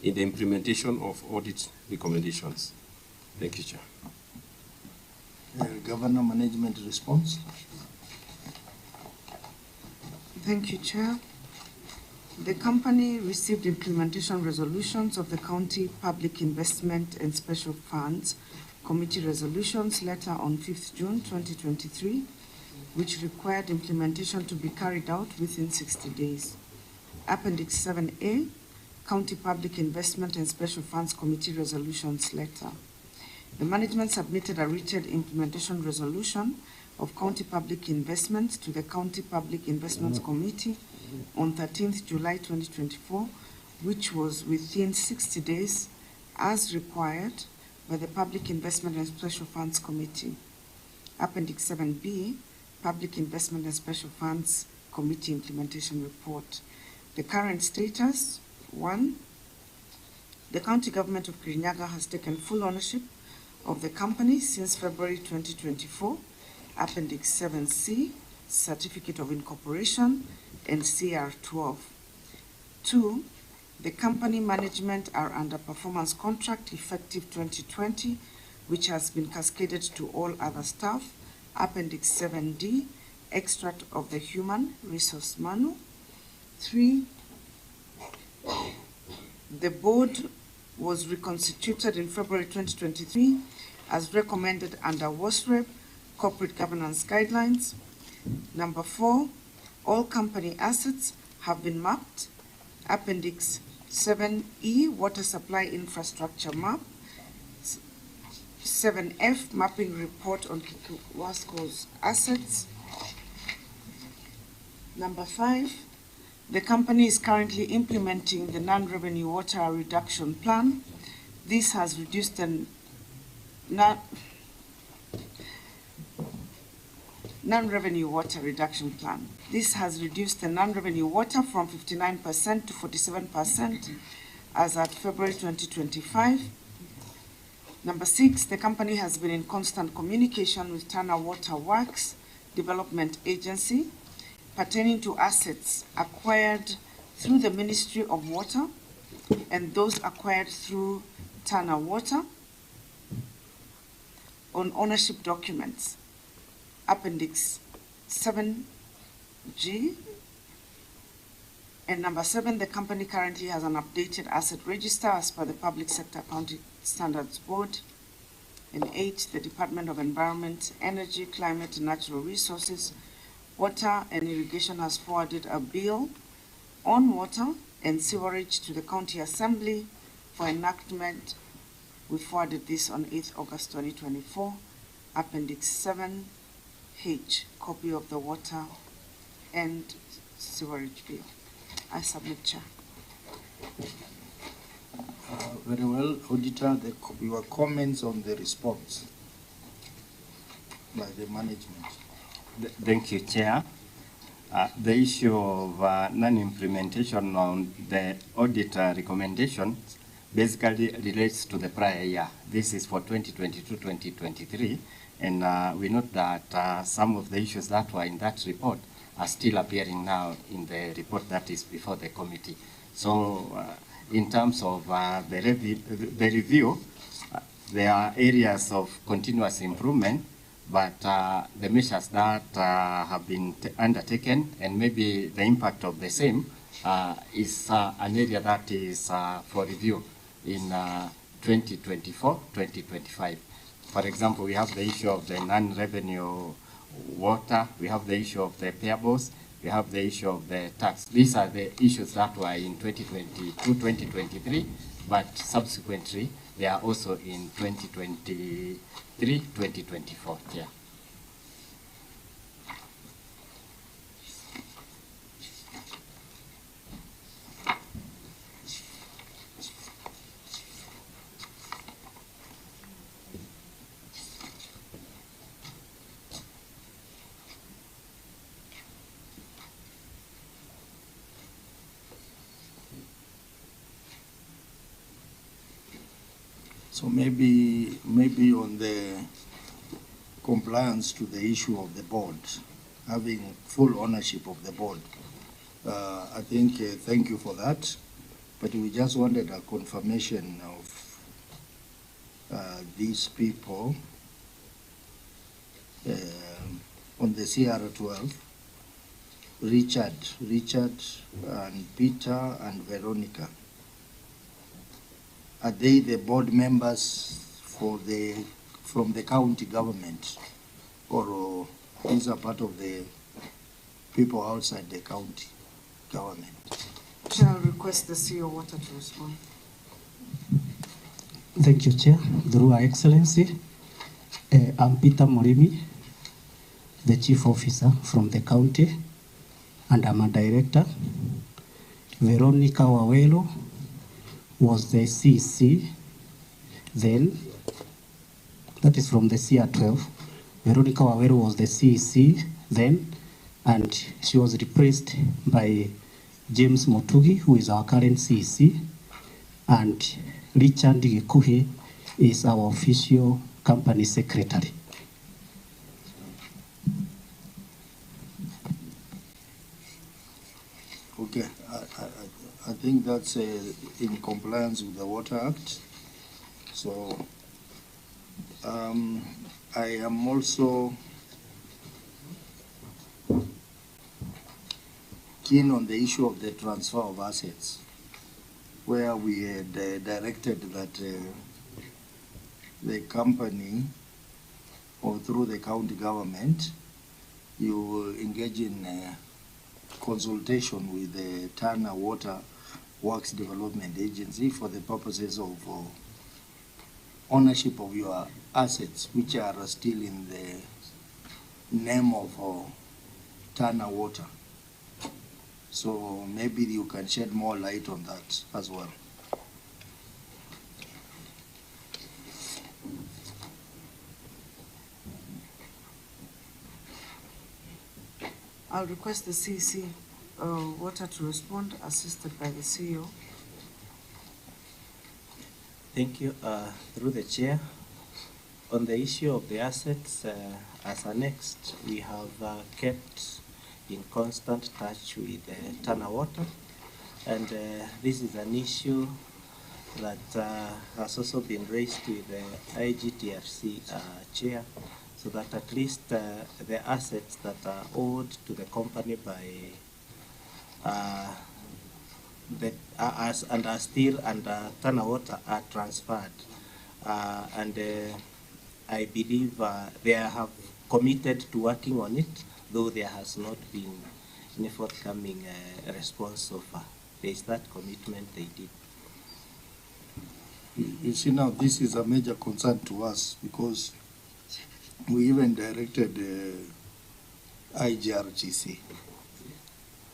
in the implementation of audit recommendations. Thank you, Chair. Governor, management response. Thank you, Chair. The company received implementation resolutions of the County Public Investment and Special Funds Committee resolutions letter on 5th June 2023, which required implementation to be carried out within 60 days. Appendix 7A, County Public Investment and Special Funds Committee resolutions letter. The management submitted a written implementation resolution of County Public Investments to the County Public Investments Committee on 13th July 2024, which was within 60 days as required by the Public Investment and Special Funds Committee. Appendix 7B, Public Investment and Special Funds Committee Implementation Report. The current status: 1. The County Government of Kirinyaga has taken full ownership of the company since February 2024. Appendix 7C, Certificate of Incorporation, and CR12. 2. The company management are under performance contract effective 2020, which has been cascaded to all other staff. Appendix 7D, Extract of the Human Resource Manual. 3. The board was reconstituted in February 2023 as recommended under WASREP Corporate Governance Guidelines. Number 4, all company assets have been mapped. Appendix 7E, Water Supply Infrastructure Map. 7F, Mapping Report on Kiwasco's assets. Number 5, the company is currently implementing the non-revenue water reduction plan. This has reduced the non-revenue water reduction plan. This has reduced the non-revenue water from 59% to 47% as at February 2025. Number 6, the company has been in constant communication with Tana Water Works Development Agency pertaining to assets acquired through the Ministry of Water and those acquired through Tana Water on ownership documents. Appendix 7G. And number 7, the company currently has an updated asset register as per the Public Sector Accounting Standards Board. And 8, the Department of Environment, Energy, Climate and Natural Resources, Water and Irrigation has forwarded a bill on water and sewerage to the County Assembly for enactment. We forwarded this on 8th August 2024. Appendix 7H, copy of the water and sewerage bill. I submit, Chair. Very well, Auditor, your comments on the response by the management. Thank you, Chair. The issue of non-implementation on the auditor recommendation basically relates to the prior year. This is for 2022-2023, and we note that some of the issues that were in that report are still appearing now in the report that is before the committee. So in terms of the review, there are areas of continuous improvement, but the measures that have been undertaken and maybe the impact of the same is an area that is for review in 2024-2025. For example, we have the issue of the non-revenue water, we have the issue of the payables, we have the issue of the tax. These are the issues that were in 2022-2023, but subsequently they are also in 2023-2024. Yeah. So maybe on the compliance to the issue of the board, having full ownership of the board, I think thank you for that, but we just wanted a confirmation of these people on the CR12, Richard and Peter and Veronica. Are they the board members from the county government, or these are part of the people outside the county government? Chair, I'll request the CEO Water to respond. Thank you, Chair. Through Her Excellency, I'm Peter Morimi, the Chief Officer from the county, and I'm a director. Veronica Wawelo was the CC then, that is from the CR12. Veronica Wawelo was the CC then, and she was replaced by James Motugi, who is our current CC, and Richard Gikuhe is our official company secretary. Okay, I think that's in compliance with the Water Act. So I am also keen on the issue of the transfer of assets, where we had directed that the company, or through the county government, you engage in consultation with the Tana Water Works Development Agency for the purposes of ownership of your assets, which are still in the name of Tana Water. So maybe you can shed more light on that as well. I'll request the CC Water to respond, assisted by the CEO. Thank you. Through the chair, on the issue of the assets, as annexed, we have kept in constant touch with Tana Water, and this is an issue that has also been raised with the IGTRC chair, so that at least the assets that are owed to the company by and are still under Tana Water are transferred, and I believe they have committed to working on it, though there has not been any forthcoming response so far. There is that commitment they did. You see, now this is a major concern to us, because we even directed IGRGC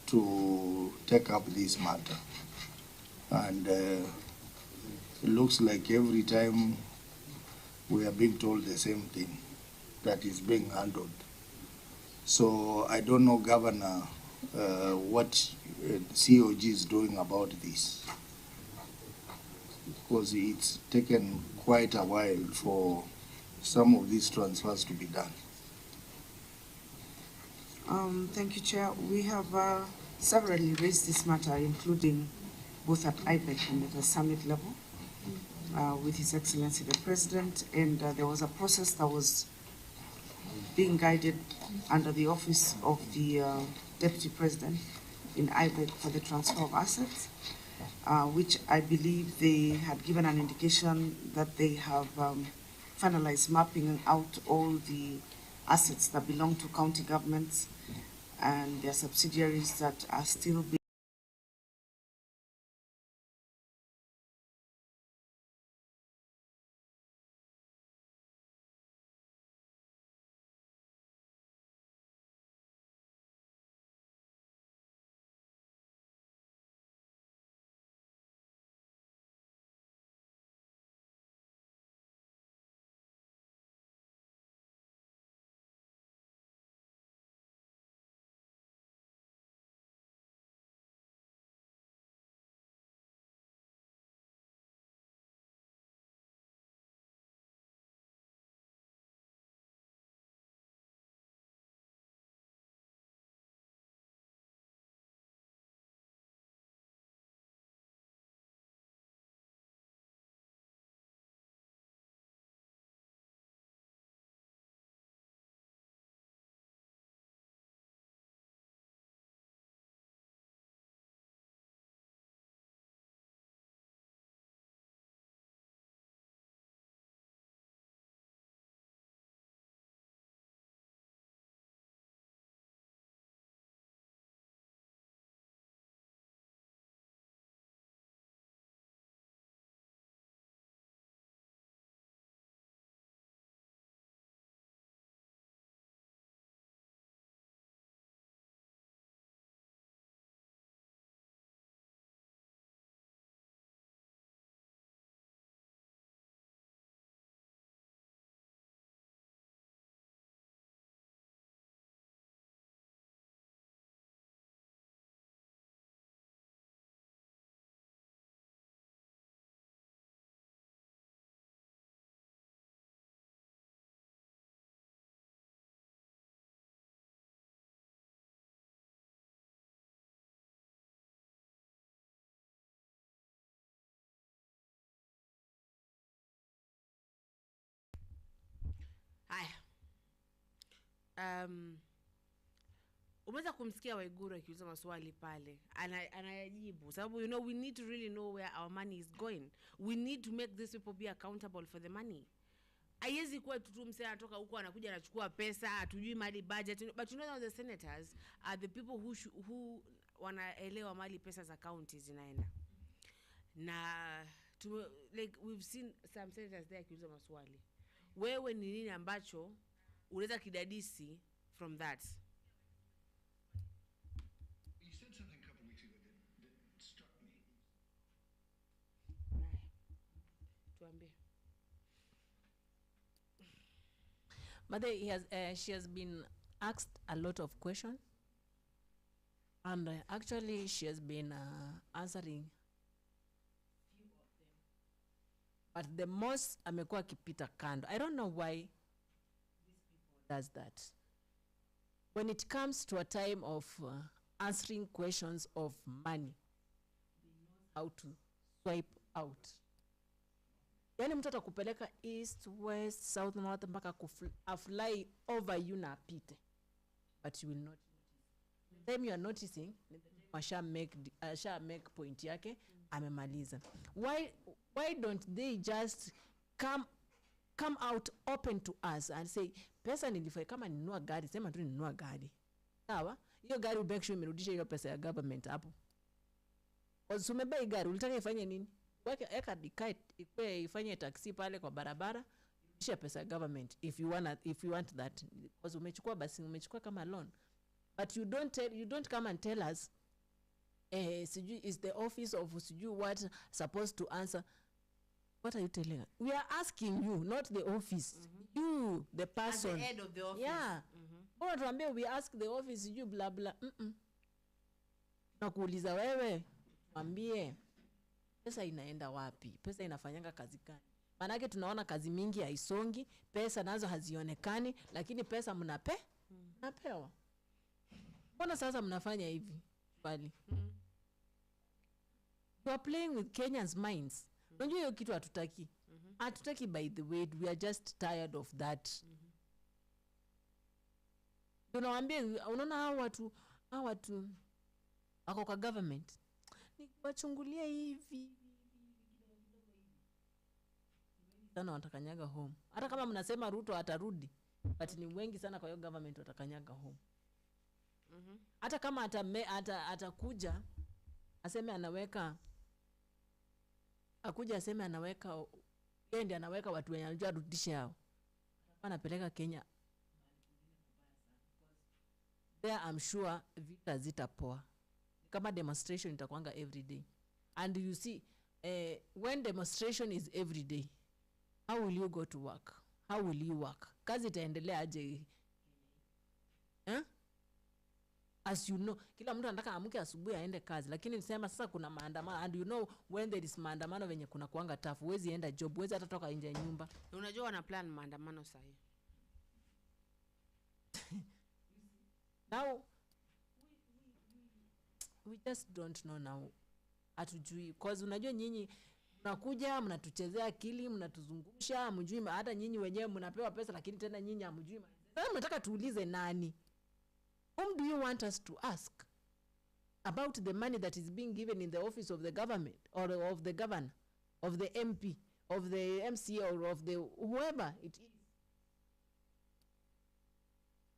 to take up this matter, and it looks like every time we are being told the same thing, that is being handled. So I don't know, Governor, what COG is doing about this, because it's taken quite a while for some of these transfers to be done. Thank you, Chair. We have severally raised this matter, including both at IBEC and at the summit level, with His Excellency the President, and there was a process that was being guided under the office of the Deputy President in IBEC for the transfer of assets, which I believe they had given an indication that they have finalized mapping out all the assets that belong to county governments and their subsidiaries that are still being Haya. Umeweza kumsikia Waiguru akiuliza maswali pale. Anayajibu. Sababu, you know, we need to really know where our money is going. We need to make these people be accountable for the money. Haiwezi kuwa tu msee anatoka huko anakuja anachukua pesa, hatujui mali budget. But you know that the senators are the people who wanaelewa mali pesa za county zinaenda. Na like we've seen some senators there akiuliza maswali. Wewe ni nini ambacho unaweza kidadisi from that? You said something a couple of weeks ago that struck me. Tuambie. Mother, she has been asked a lot of questions, and actually she has been answering few of them. But the most amekuwa akipita kando. I don't know why these people does that. When it comes to a time of answering questions of money, they know how to swipe out. Yani mtu atakupeleka east, west, south, north mpaka fly over you na apite. But you will not notice. The time you are noticing, the time asha make point yake, amemaliza. Why don't they just come out open to us and say, pesa nilifai kama ninunua gari, sema tu ninunua gari. Sawa? Hiyo gari make sure imerudisha hiyo pesa ya government hapo. Usumebei gari, ulitaka ifanye nini? Eka dikait ifanye taxi pale kwa barabara, irudisha pesa ya government if you want that. Because umechukua basi umechukua kama loan. But you don't come and tell us is the office of what supposed to answer. What are you telling us? We are asking you, not the office. You, the person. At the head of the office. Yeah. We ask the office, you blah blah. Nakuuliza wewe, mwambie pesa inaenda wapi? Pesa inafanyanga kazi gani? Maanake tunaona kazi mingi haisongi, pesa nazo hazionekani, lakini pesa mnapewa. Mbona sasa mnafanya hivi? Bali. You are playing with Kenyans' minds. Unajua hiyo kitu hatutaki. Hatutaki, by the way, we are just tired of that. Tunawaambia, unaona hao watu wako kwa government. Ni wachungulia hivi. Sana watakanyaga home. Hata kama mnasema Ruto atarudi, but ni wengi sana kwa hiyo government watakanyaga home. Hata kama atakuja aseme anaweka yeye ndiye anaweka watu wenye anajua rudishe hao. Anapeleka Kenya. There I'm sure vita zitapoa. Kama demonstration itakuanga every day. And you see, when demonstration is every day, how will you go to work? How will you work? Kazi itaendelea aje? As you know, kila mtu anataka amke asubuhi aende kazi, lakini nisema sasa kuna maandamano, and you know when there is maandamano venye kuna kuanga tough, huwezi enda job, huwezi hata toka nje ya nyumba. Unajua wana plan maandamano sahi. Now we just don't know now. Hatujui, because unajua nyinyi mnakuja mnatuchezea akili, mnatuzungusha, mjui hata nyinyi wenyewe mnapewa pesa, lakini tena nyinyi hamjui. Sasa mnataka tuulize nani? Whom do you want us to ask about the money that is being given in the office of the government, or of the governor, of the MP, of the MC, or of the whoever it is?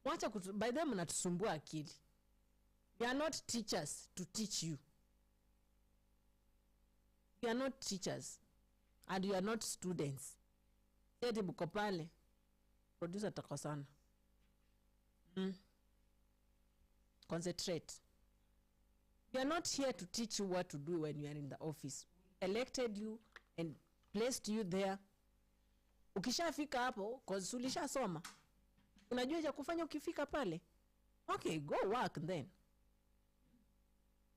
Wacha by them mnatusumbua akili. We are not teachers to teach you. We are not teachers, and you are not students. Eti buko pale producer takosana. Concentrate. We are not here to teach you what to do when you are in the office. We elected you and placed you there. Ukishafika hapo, cause ulishasoma, unajua cha kufanya ukifika pale. Okay, go work then.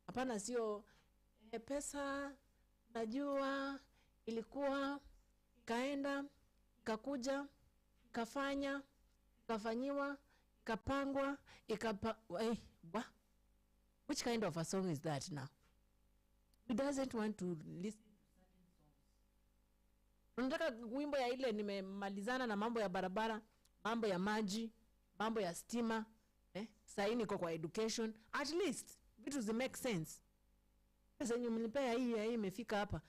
Hapana sio pesa najua ilikuwa ikaenda ikakuja ikafanya ikafanyiwa ikapangwa which kind of a song is that now? Who doesn't want to listen to certain songs? Unataka wimbo ya ile nimemalizana na mambo ya barabara, mambo ya maji, mambo ya stima, sasa niko kwa education, at least vitu zi make sense. Pesa yenye mlipea hii imefika hapa,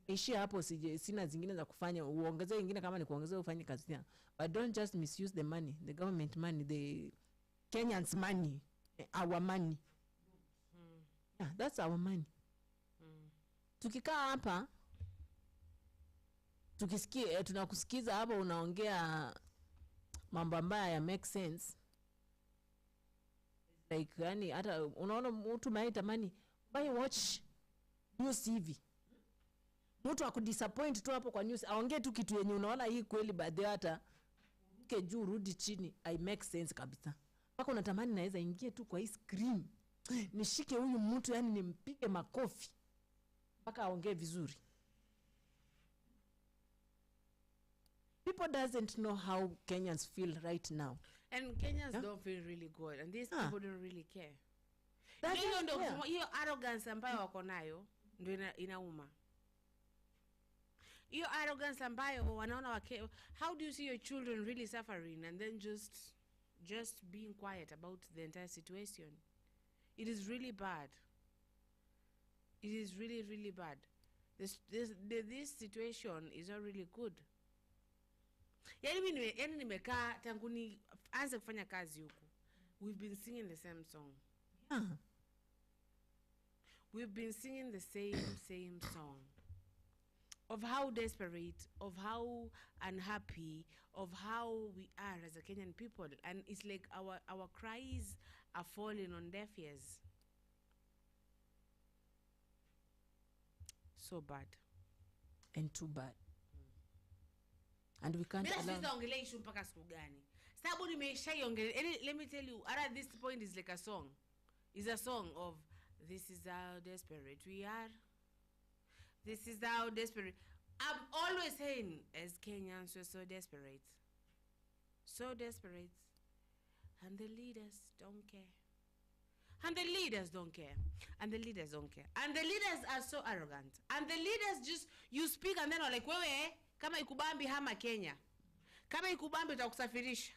ishia hapo, sina zingine za kufanya, uongezee nyingine kama ni kuongezea ufanye kazi yako. But don't just misuse the money, the government money, the Kenyans money, our money. Yeah, that's our money. Tukikaa hapa tukisikia tunakusikiza hapa unaongea mambo ambayo ya make sense, like yani hata unaona mtu maitamani buy watch news hivi, mtu akudisappoint tu hapo kwa news aongee tu kitu yenye unaona hii kweli, baadhi hata uke juu rudi chini, I make sense kabisa, mpaka unatamani naweza ingie tu kwa hii screen nishike huyu mtu yani nimpige makofi mpaka aongee vizuri. People doesn't know how Kenyans feel right now, and Kenyans don't feel really good, and these people don't really care. Hiyo arrogance ambayo wako nayo ndio inauma. Hiyo arrogance ambayo wanaona how do you see your children really suffering and then just being quiet about the entire situation? It is really bad. It is really, really bad. This situation is not really good. Yani nimekaa tangu ni anze kufanya kazi huku, we've been singing the same song. We've been singing the same song of how desperate, of how unhappy, of how we are as a Kenyan people, and it's like our cries are falling on deaf ears. So bad and too bad. And we can't allow. Mpaka siku gani? Sababu nimeshaiongelea. Let me tell you, at this point is like a song. It's a song of This is how desperate we are. This is how desperate. I'm always saying, as Kenyans, we're so desperate. So desperate. And the leaders don't care. And the leaders don't care. And the leaders don't care. And the leaders are so arrogant. And the leaders just, you speak and then are like, wewe, kama ikubambi hama Kenya. Kama ikubambi utakusafirisha.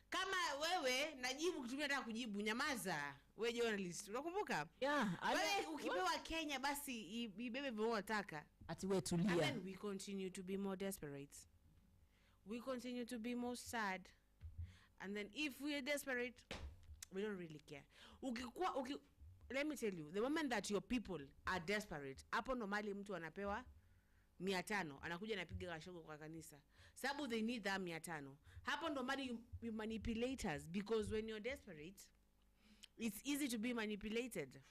Kama wewe, najibu kutumia nataka kujibu, nyamaza. Wewe journalist, unakumbuka? Yeah. Wewe ukipewa Kenya basi ibebe vile unataka. Ati we tulia. And then we continue to be more desperate. We continue to be more sad. And then if we are desperate, we don't really care. Let me tell you, the moment that your people are desperate, hapo normally mtu anapewa 500, anakuja anapiga kashogo kwa kanisa. Sababu they need that 500. Hapo normally you manipulators, because when you're desperate, it's easy to be manipulated.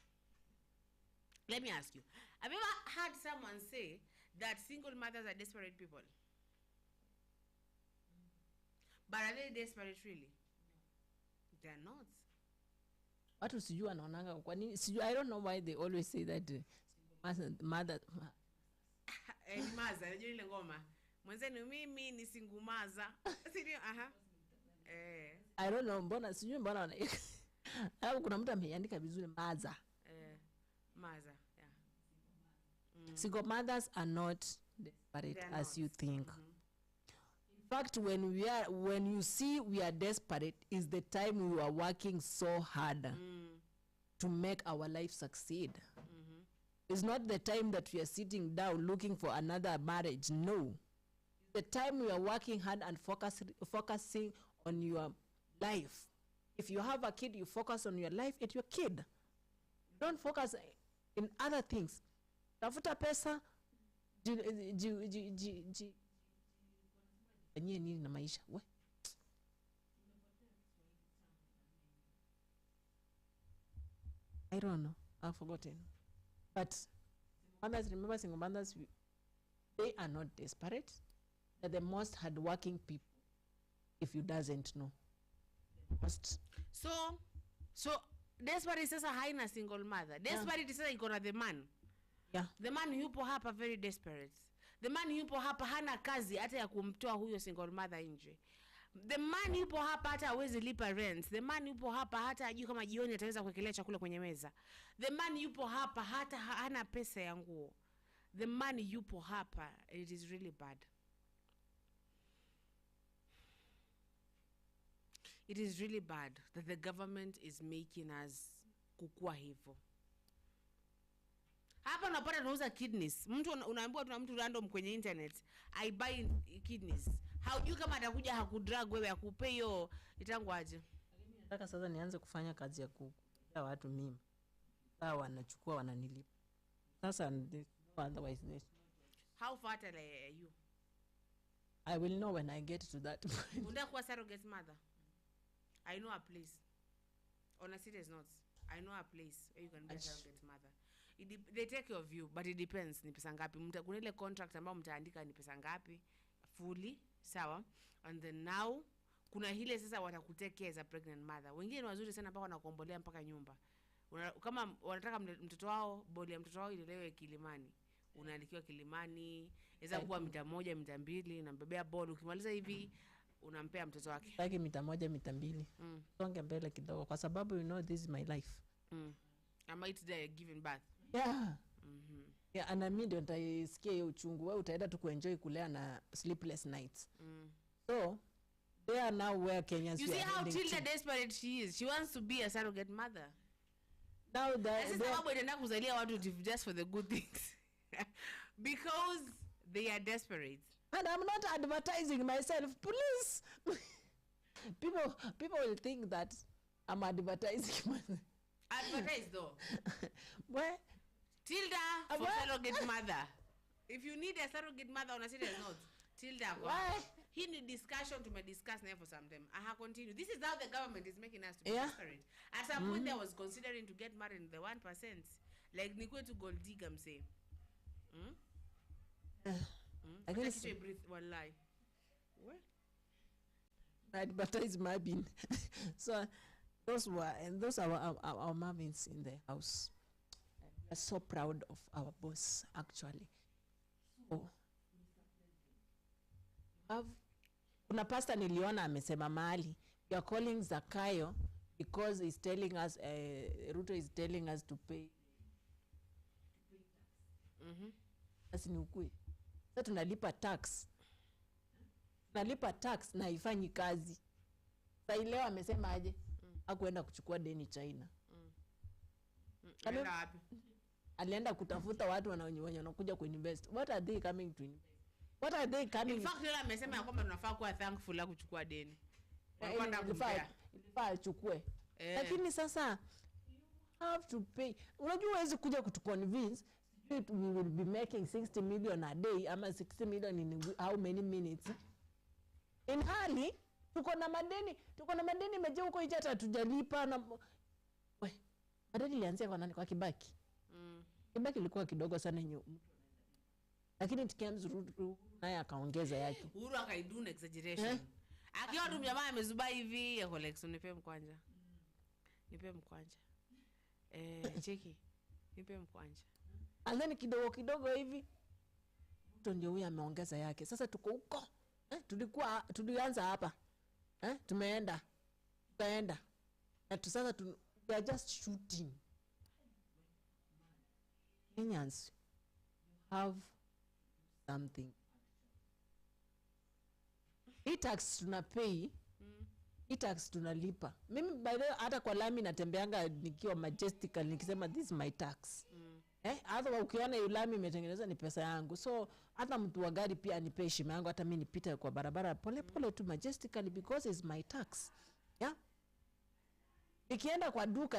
Let me ask you, have you ever heard someone say that single mothers are desperate people? But are they desperate really? They're not. Watu sijui wanaonanga kwa nini sijui, I don't know why they always say that mother Maza, unajua ile ngoma. Mwenzenu mimi ni singumaza. Sio aha. I don't know mbona sijui mbona wana au kuna mtu ameandika vizuri maza. Maza, yeah. Single mothers are not desperate as you think. In fact, when you see we are desperate is the time we are working so hard to make our life succeed. It's not the time that we are sitting down looking for another marriage. No. It's the time we are working hard and focusing on your life. If you have a kid, you focus on your life and your kid. Don't focus in other things. Tafuta pesa, nini na maisha. I don't know. I've forgotten. But mothers, remember, single mothers, they are not desperate. They're the most hardworking people, if you doesn't know. Most. So desperate sasa haina single mother. Desperate sasa iko na the man. Yeah. The man yupo hapa very desperate. The man yupo hapa hana kazi hata ya kumtoa huyo single mother nje. The man yupo hapa hata hawezi lipa rent. The man yupo hapa hata hajui kama jioni ataweza kuwekelea chakula kwenye meza. The man yupo hapa hata hana pesa ya nguo. The man yupo hapa, it is really bad. It is really bad that the government is making us kukua hivyo. Hapa unapata tunauza kidneys. Mtu unaambiwa tuna mtu random kwenye internet, I buy kidneys. Haujui kama atakuja hakudrag wewe akupe hiyo itangu aje. Nataka sasa nianze kufanya kazi ya kuja watu mimi. Sawa, wanachukua wananilipa. Sasa otherwise this. How fertile are you? I will know when I get to that point. Unataka kuwa surrogate mother? I know a place. On a serious note, I know a place where you can be a surrogate mother. They take care of you, but it depends ni pesa ngapi. Kuna ile contract ambayo mtaandika ni pesa ngapi fully, sawa? And then now kuna hile sasa watakutake care as a pregnant mother. Wengine ni wazuri sana mpaka wanakuombolea mpaka nyumba. Kama wanataka mtoto wao, boli ya mtoto wao ilelewe Kilimani, unaandikiwa Kilimani, inaweza kuwa mita 1, mita 2, unambebea boli, ukimaliza hivi unampea mtoto wake. Taki mita 1, mita 2. Songe mbele kidogo kwa sababu you know this is my life. I might die giving birth. Yeah. Yeah, and I mean don't I scare hiyo uchungu. Wewe utaenda tu kuenjoy kulea na sleepless nights. So they are now where Kenyans. You see how Tilda desperate she is. She wants to be a surrogate mother. Now that sababu inaenda kuzalia watu just for the good things. Because they are desperate. And I'm not advertising myself, please. people will think that I'm advertising. Advertise though. Where? Tilda for surrogate mother. If you need a surrogate mother on a serious note, Tilda. Why? He need discussion to me discuss now for some time. I continue. This is how the government is making us to be desperate. At some point, I was considering to get married in the 1%. Like Nikwe to gold digger, I'm saying. I guess breathe one lie. What? Advertise my bin. So those are our Marvins in the house. are so proud of our boss, actually. So, kuna pastor niliona amesema mahali, we are calling Zakayo because he's telling us, Ruto is telling us to pay. Asi ni ukweli. Sasa tunalipa tax. Tunalipa tax na haifanyi kazi. Sasa leo amesema aje? Hakuenda kuchukua deni China. Alienda wapi? Alienda kutafuta watu wanakuja kuinvest. What are they coming to invest? What are they coming? In fact, yeye amesema ya kwamba tunafaa kuwa thankful la kuchukua deni. Wanakwenda kumpea. Ilifaa achukue. Lakini sasa you have to pay. Unajua huwezi kuja kutuconvince we will be making 60 million a day ama 60 million in how many minutes. In hali tuko na madeni meje huko nje hata tujalipa na madeni ilianzia kwa nani? Kwa Kibaki. Kibaki ilikuwa kidogo sana lakini tukiamzu naye akaongeza yake. Uhuru akaiduna exaggeration. Akiwa tu jamaa amezuba hivi ya collection nipe mkwanja. Nipe mkwanja. Cheki. Nipe mkwanja. And then kidogo hivi mtu ndio huyu ameongeza yake. Sasa tuko huko. Tulianza hapa. Tumeenda. Tukaenda. Na sasa we are just shooting. Kenyans have something. Tax tunapay. Tax tunalipa. Mimi by the way hata kwa lami natembeanga nikiwa majestical nikisema this is my tax. Hata ukiona yulami imetengeneza ni pesa yangu. So hata mtu wa gari pia anipe heshima yangu, hata mimi nipite kwa barabara pole tu majestically because it's my tax. Yeah? Nikienda kwa duka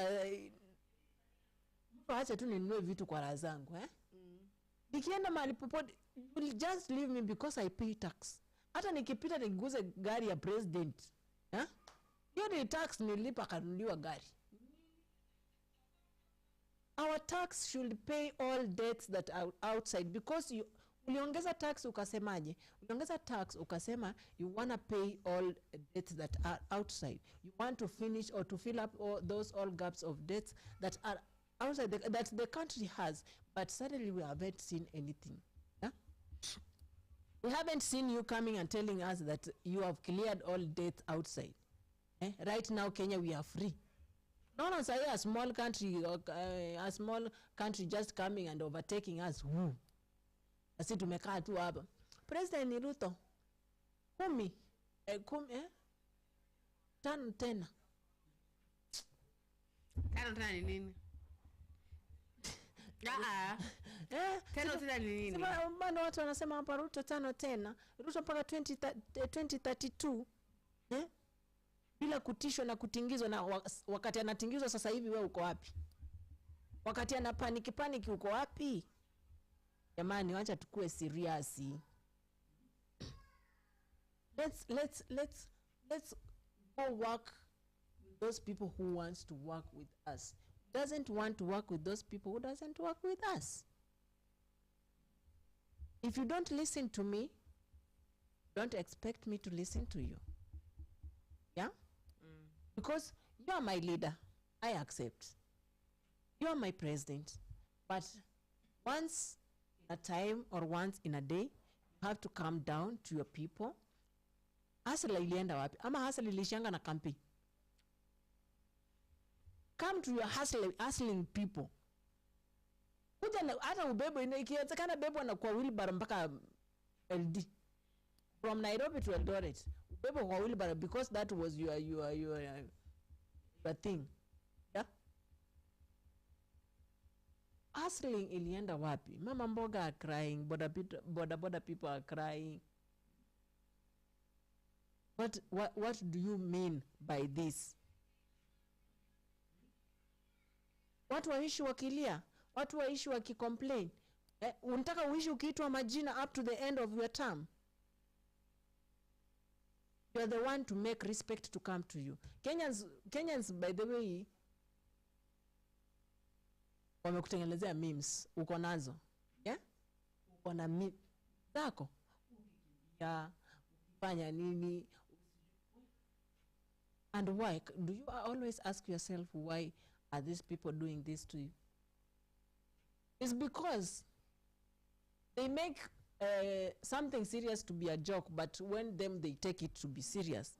acha tu ninunue vitu kwa raha zangu, Nikienda mahali popote will just leave me because I pay tax. Hata nikipita niguze gari ya president, hiyo ni tax nilipa kanunuliwa gari. Our tax should pay all debts that are outside because uliongeza tax ukasemaje? Uliongeza tax ukasema you want to pay all debts that are outside. You want to finish or to fill up all gaps of debts that are outside that the country has, but suddenly we haven't seen anything. We haven't seen you coming and telling us that you have cleared all debts outside. Right now Kenya we are free. No, say a small country just coming and overtaking us. Asi tumekaa tu hapa. President ni Ruto. 10 tano tena. Tano tena ni nini? Tano tena ni nini? Bado watu wanasema hapa Ruto tano tena. Ruto mpaka 2032. Bila kutishwa na kutingizwa, na wakati anatingizwa sasa hivi wewe uko wapi? Wakati ana panic uko wapi? Jamani, wacha tukue serious. Let's go work with those people who wants to work with us. Doesn't want to work with those people who doesn't work with us. If you don't listen to me, don't expect me to listen to you. Yeah? Because you are my leader. I accept. You are my president. But once in a time or once in a day, you have to come down to your people. Hasla ilienda wapi? Ama hasla ilishanga na kampi. Come to your hustling people. Kuja hata ubebo ikiwezekana bebo na kwa wheelbarrow mpaka LD. From Nairobi to Eldoret. Ubebo kwa wheelbarrow because that was your thing. Yeah? Hustling ilienda wapi? Mama mboga are crying, boda people are crying. What do you mean by this? Watu waishi wakilia, watu waishi wakicomplain. Unataka uishi ukiitwa majina up to the end of your term? You are the one to make respect to come to you. Kenyans by the way, wamekutengenezea memes. Uko nazo. Yeah? Uko na memes zako. Ya fanya nini? And why? Do you always ask yourself why are these people doing this to you? It's because they make something serious to be a joke, but when they take it to be serious.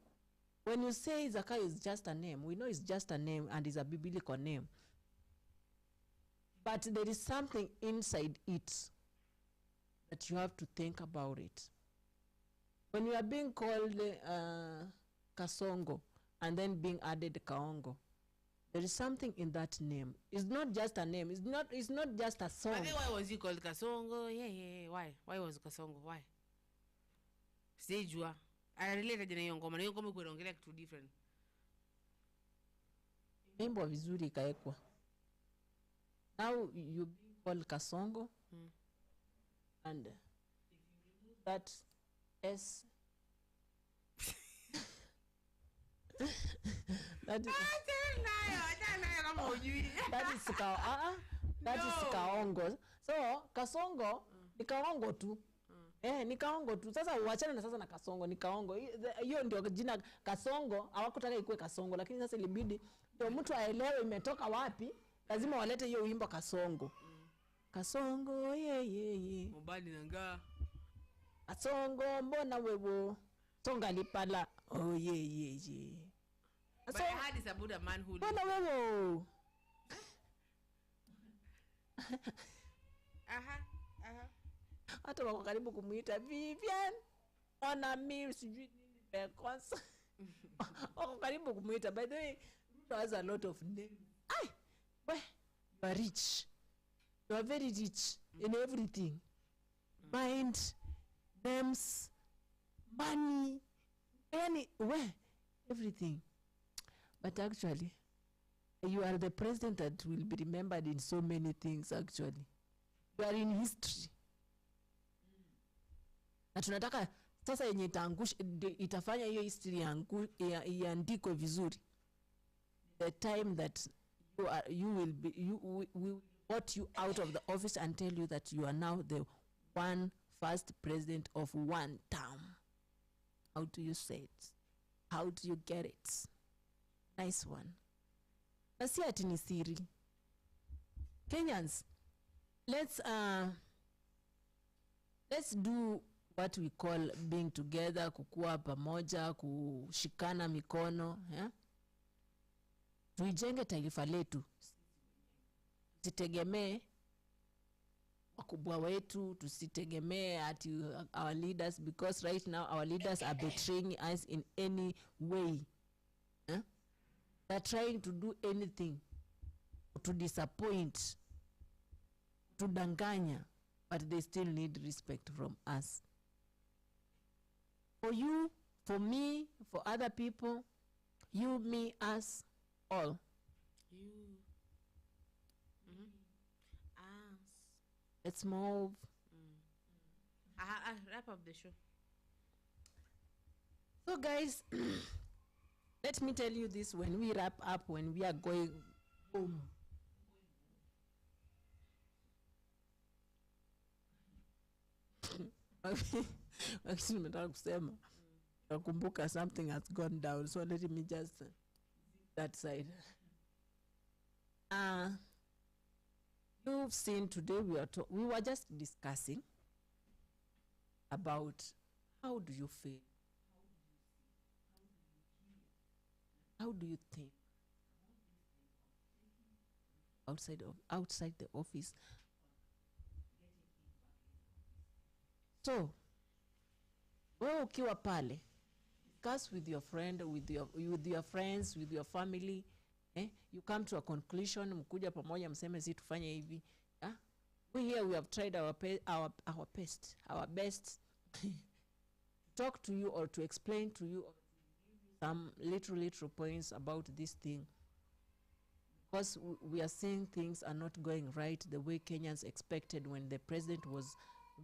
When you say Zakayo is just a name, we know it's just a name and it's a biblical name. But there is something inside it that you have to think about it. When you are being called Kasongo and then being added Kaongo, there is something in that name. It's not just a name. It's not just a song. But then why was he called Kasongo? Yeah. Why? Why was Kasongo? Why? Sejua. I related na hiyo ngoma. Na hiyo ngoma kuongelea kitu different. Imbo vizuri ikaekwa. Now you being called Kasongo. And if you remove that S that is Kaongo. So Kasongo ni Kaongo tu. Ni Kaongo tu. Sasa uachane na sasa na Kasongo, ni Kaongo. Hiyo ndio jina Kasongo, hawakutaka ikuwe Kasongo, lakini sasa ilibidi ndio mtu aelewe imetoka wapi, lazima walete hiyo wimbo Kasongo. Kasongo ye. Mobali nanga. Kasongo mbona wewe songa lipala. Oh ye. But I heard it's about a man who mbona wewe. Hata wako karibu kumuita Vivian. Ona mimi sijui nini bekosa. Wako karibu kumuita. By the way, Ruto has a lot of names. You are rich. You are very rich in everything. Mind, names, money, everything. But actually, you are the president that will be remembered in so many things actually. You are in history. Na tunataka sasa yenye itafanya hiyo history iandikwe vizuri. The time that you will be, we will vote you out of the office and tell you that you are now the first president of one term. How do you say it? How do you get it? Nice one. Nasi ati ni siri. Kenyans, let's do what we call being together, kukua pamoja, kushikana mikono, tuijenge taifa letu. Tusitegemee wakubwa wetu, tusitegemee at our leaders, because right now our leaders are betraying us in any way. They're trying to do anything to disappoint, to danganya, but they still need respect from us. For you, for me, for other people, you, me, us, all. You. Us. Let's move. I wrap up the show. So guys, let me tell you this, when we wrap up, when we are going home. Actually, nataka kusema nakumbuka something has gone down, so let me just that side. You've seen today we were just discussing about how do you feel, how do you think outside the office. So wewe ukiwa pale, discuss with your friend, with your friends, with your family, you come to a conclusion, mkuja pamoja mseme si tufanye hivi. We have tried our best to talk to you or to explain to you some little points about this thing, because we are seeing things are not going right the way Kenyans expected when the president was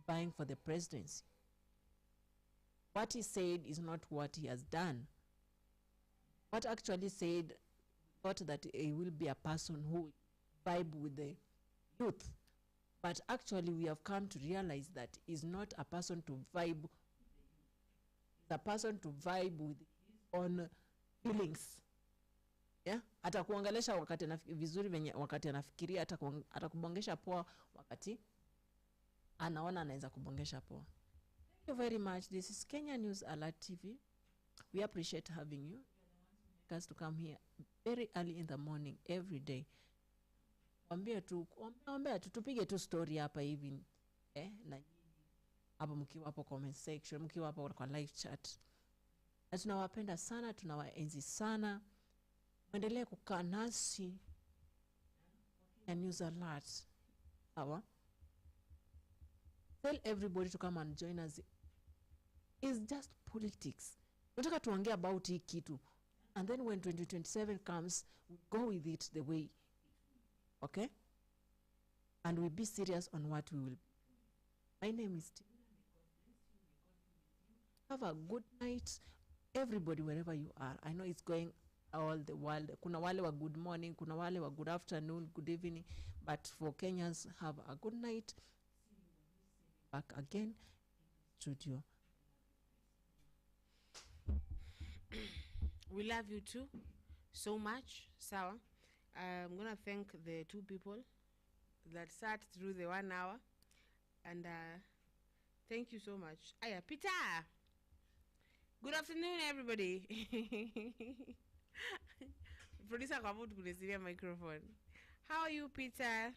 vying for the presidency. What he said is not what he has done. What actually said, thought that he will be a person who vibe with the youth, but actually we have come to realize that he's not a person to vibe. He's a person to vibe with his own feelings. Yeah, atakuongelesha wakati vizuri venye wakati anafikiria, atakubongesha poa wakati anaona anaweza kubongesha poa. Thank you very much. This is Kenya News Alert TV. We appreciate having you guys to come here very early in the morning every day. Wambia tu tupige tu story hapa hivi na hapo mkiwa hapo comment section, mkiwa hapo kwa live chat. Na tunawapenda sana, tunawaenzi sana. Muendelee kukaa nasi. Kenya News Alert. Sawa? Tell everybody to come and join us. It's just politics. Tunataka tuongee about hii kitu. And then when 2027 comes, we go with it the way. Okay? And we be serious on what we will. My name is Tina. Have a good night, everybody, wherever you are. I know it's going all the world. Kuna wale wa good morning, kuna wale wa good afternoon, good evening. But for Kenyans, have a good night. Back again in the studio. We love you too so much. Sawa. I'm gonna thank the 2 people that sat through the 1 hour, and thank you so much. Aya, Peter. Good afternoon, everybody. Producer Kamut kunisiria microphone. How are you, Peter?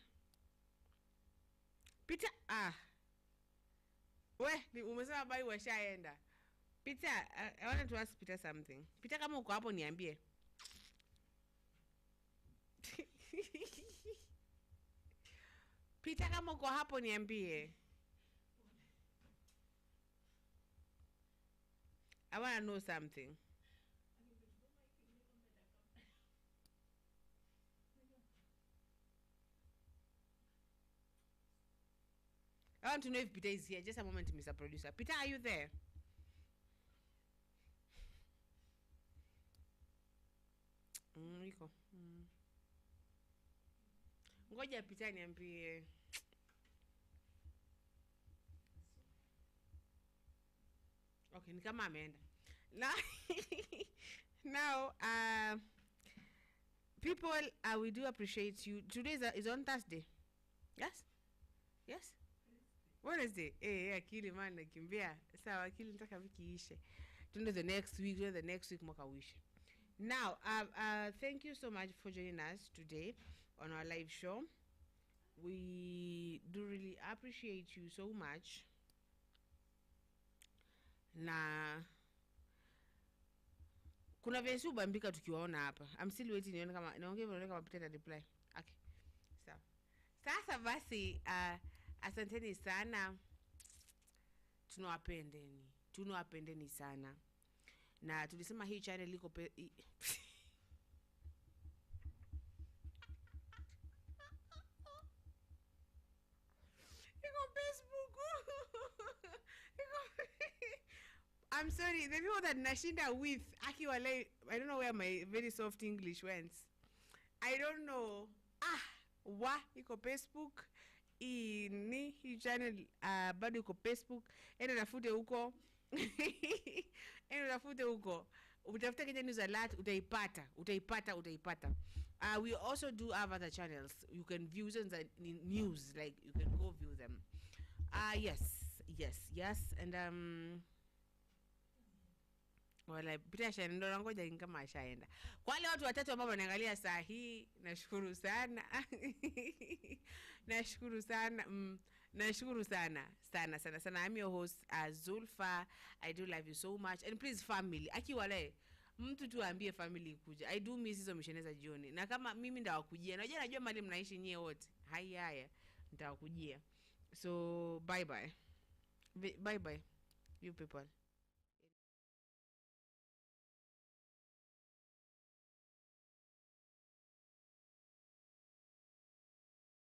Peter, umesema bai washaenda. Peter, I wanted to ask Peter something. Peter, kama uko hapo niambie. Peter, kama uko hapo niambie. I want to know something. I want to know if Peter is here. Just a moment, Mr. Producer. Peter, are you there? Iko. Ngoja Peter niambie. Okay, ni kama ameenda. Now, people, we do appreciate you. Today is on Thursday. Yes? Yes? Wednesday. Akili man nakimbia. Sawa, akili nataka wiki ishe. Tunde the next week mwaka uishe. Now, thank you so much for joining us today on our live show. We do really appreciate you so much. Na kuna vensu bambika tukiwaona hapa. I'm still waiting nione kama naongea kama Peter reply. Okay. Sawa. Sasa basi asanteni sana. Tunawapendeni sana. Na tulisema hii channel iko Facebook. I'm sorry, the people that nashinda with Aki Wale, I don't know where my very soft English went. I don't know. Iko Facebook. Hii channel bado iko Facebook. Enda nafute huko. Utafuta Kenya News Alert, utaipata. We also do have other channels. You can view them as news, like you can go view them. Yes. And wala Peter shaenda ngoja kama ashaenda. Kwa wale watu watatu ambao wanaangalia saa hii, nashukuru sana. Nashukuru sana. I'm your host Zulfa. I do love you so much, and please family, akiwale mtu tu ambie family kuja. I do miss hizo misheneza jioni. Na kama mimi ndawakujia. Najua mali mnaishi nyie wote. Haya. Ndawakujia. So bye bye you people.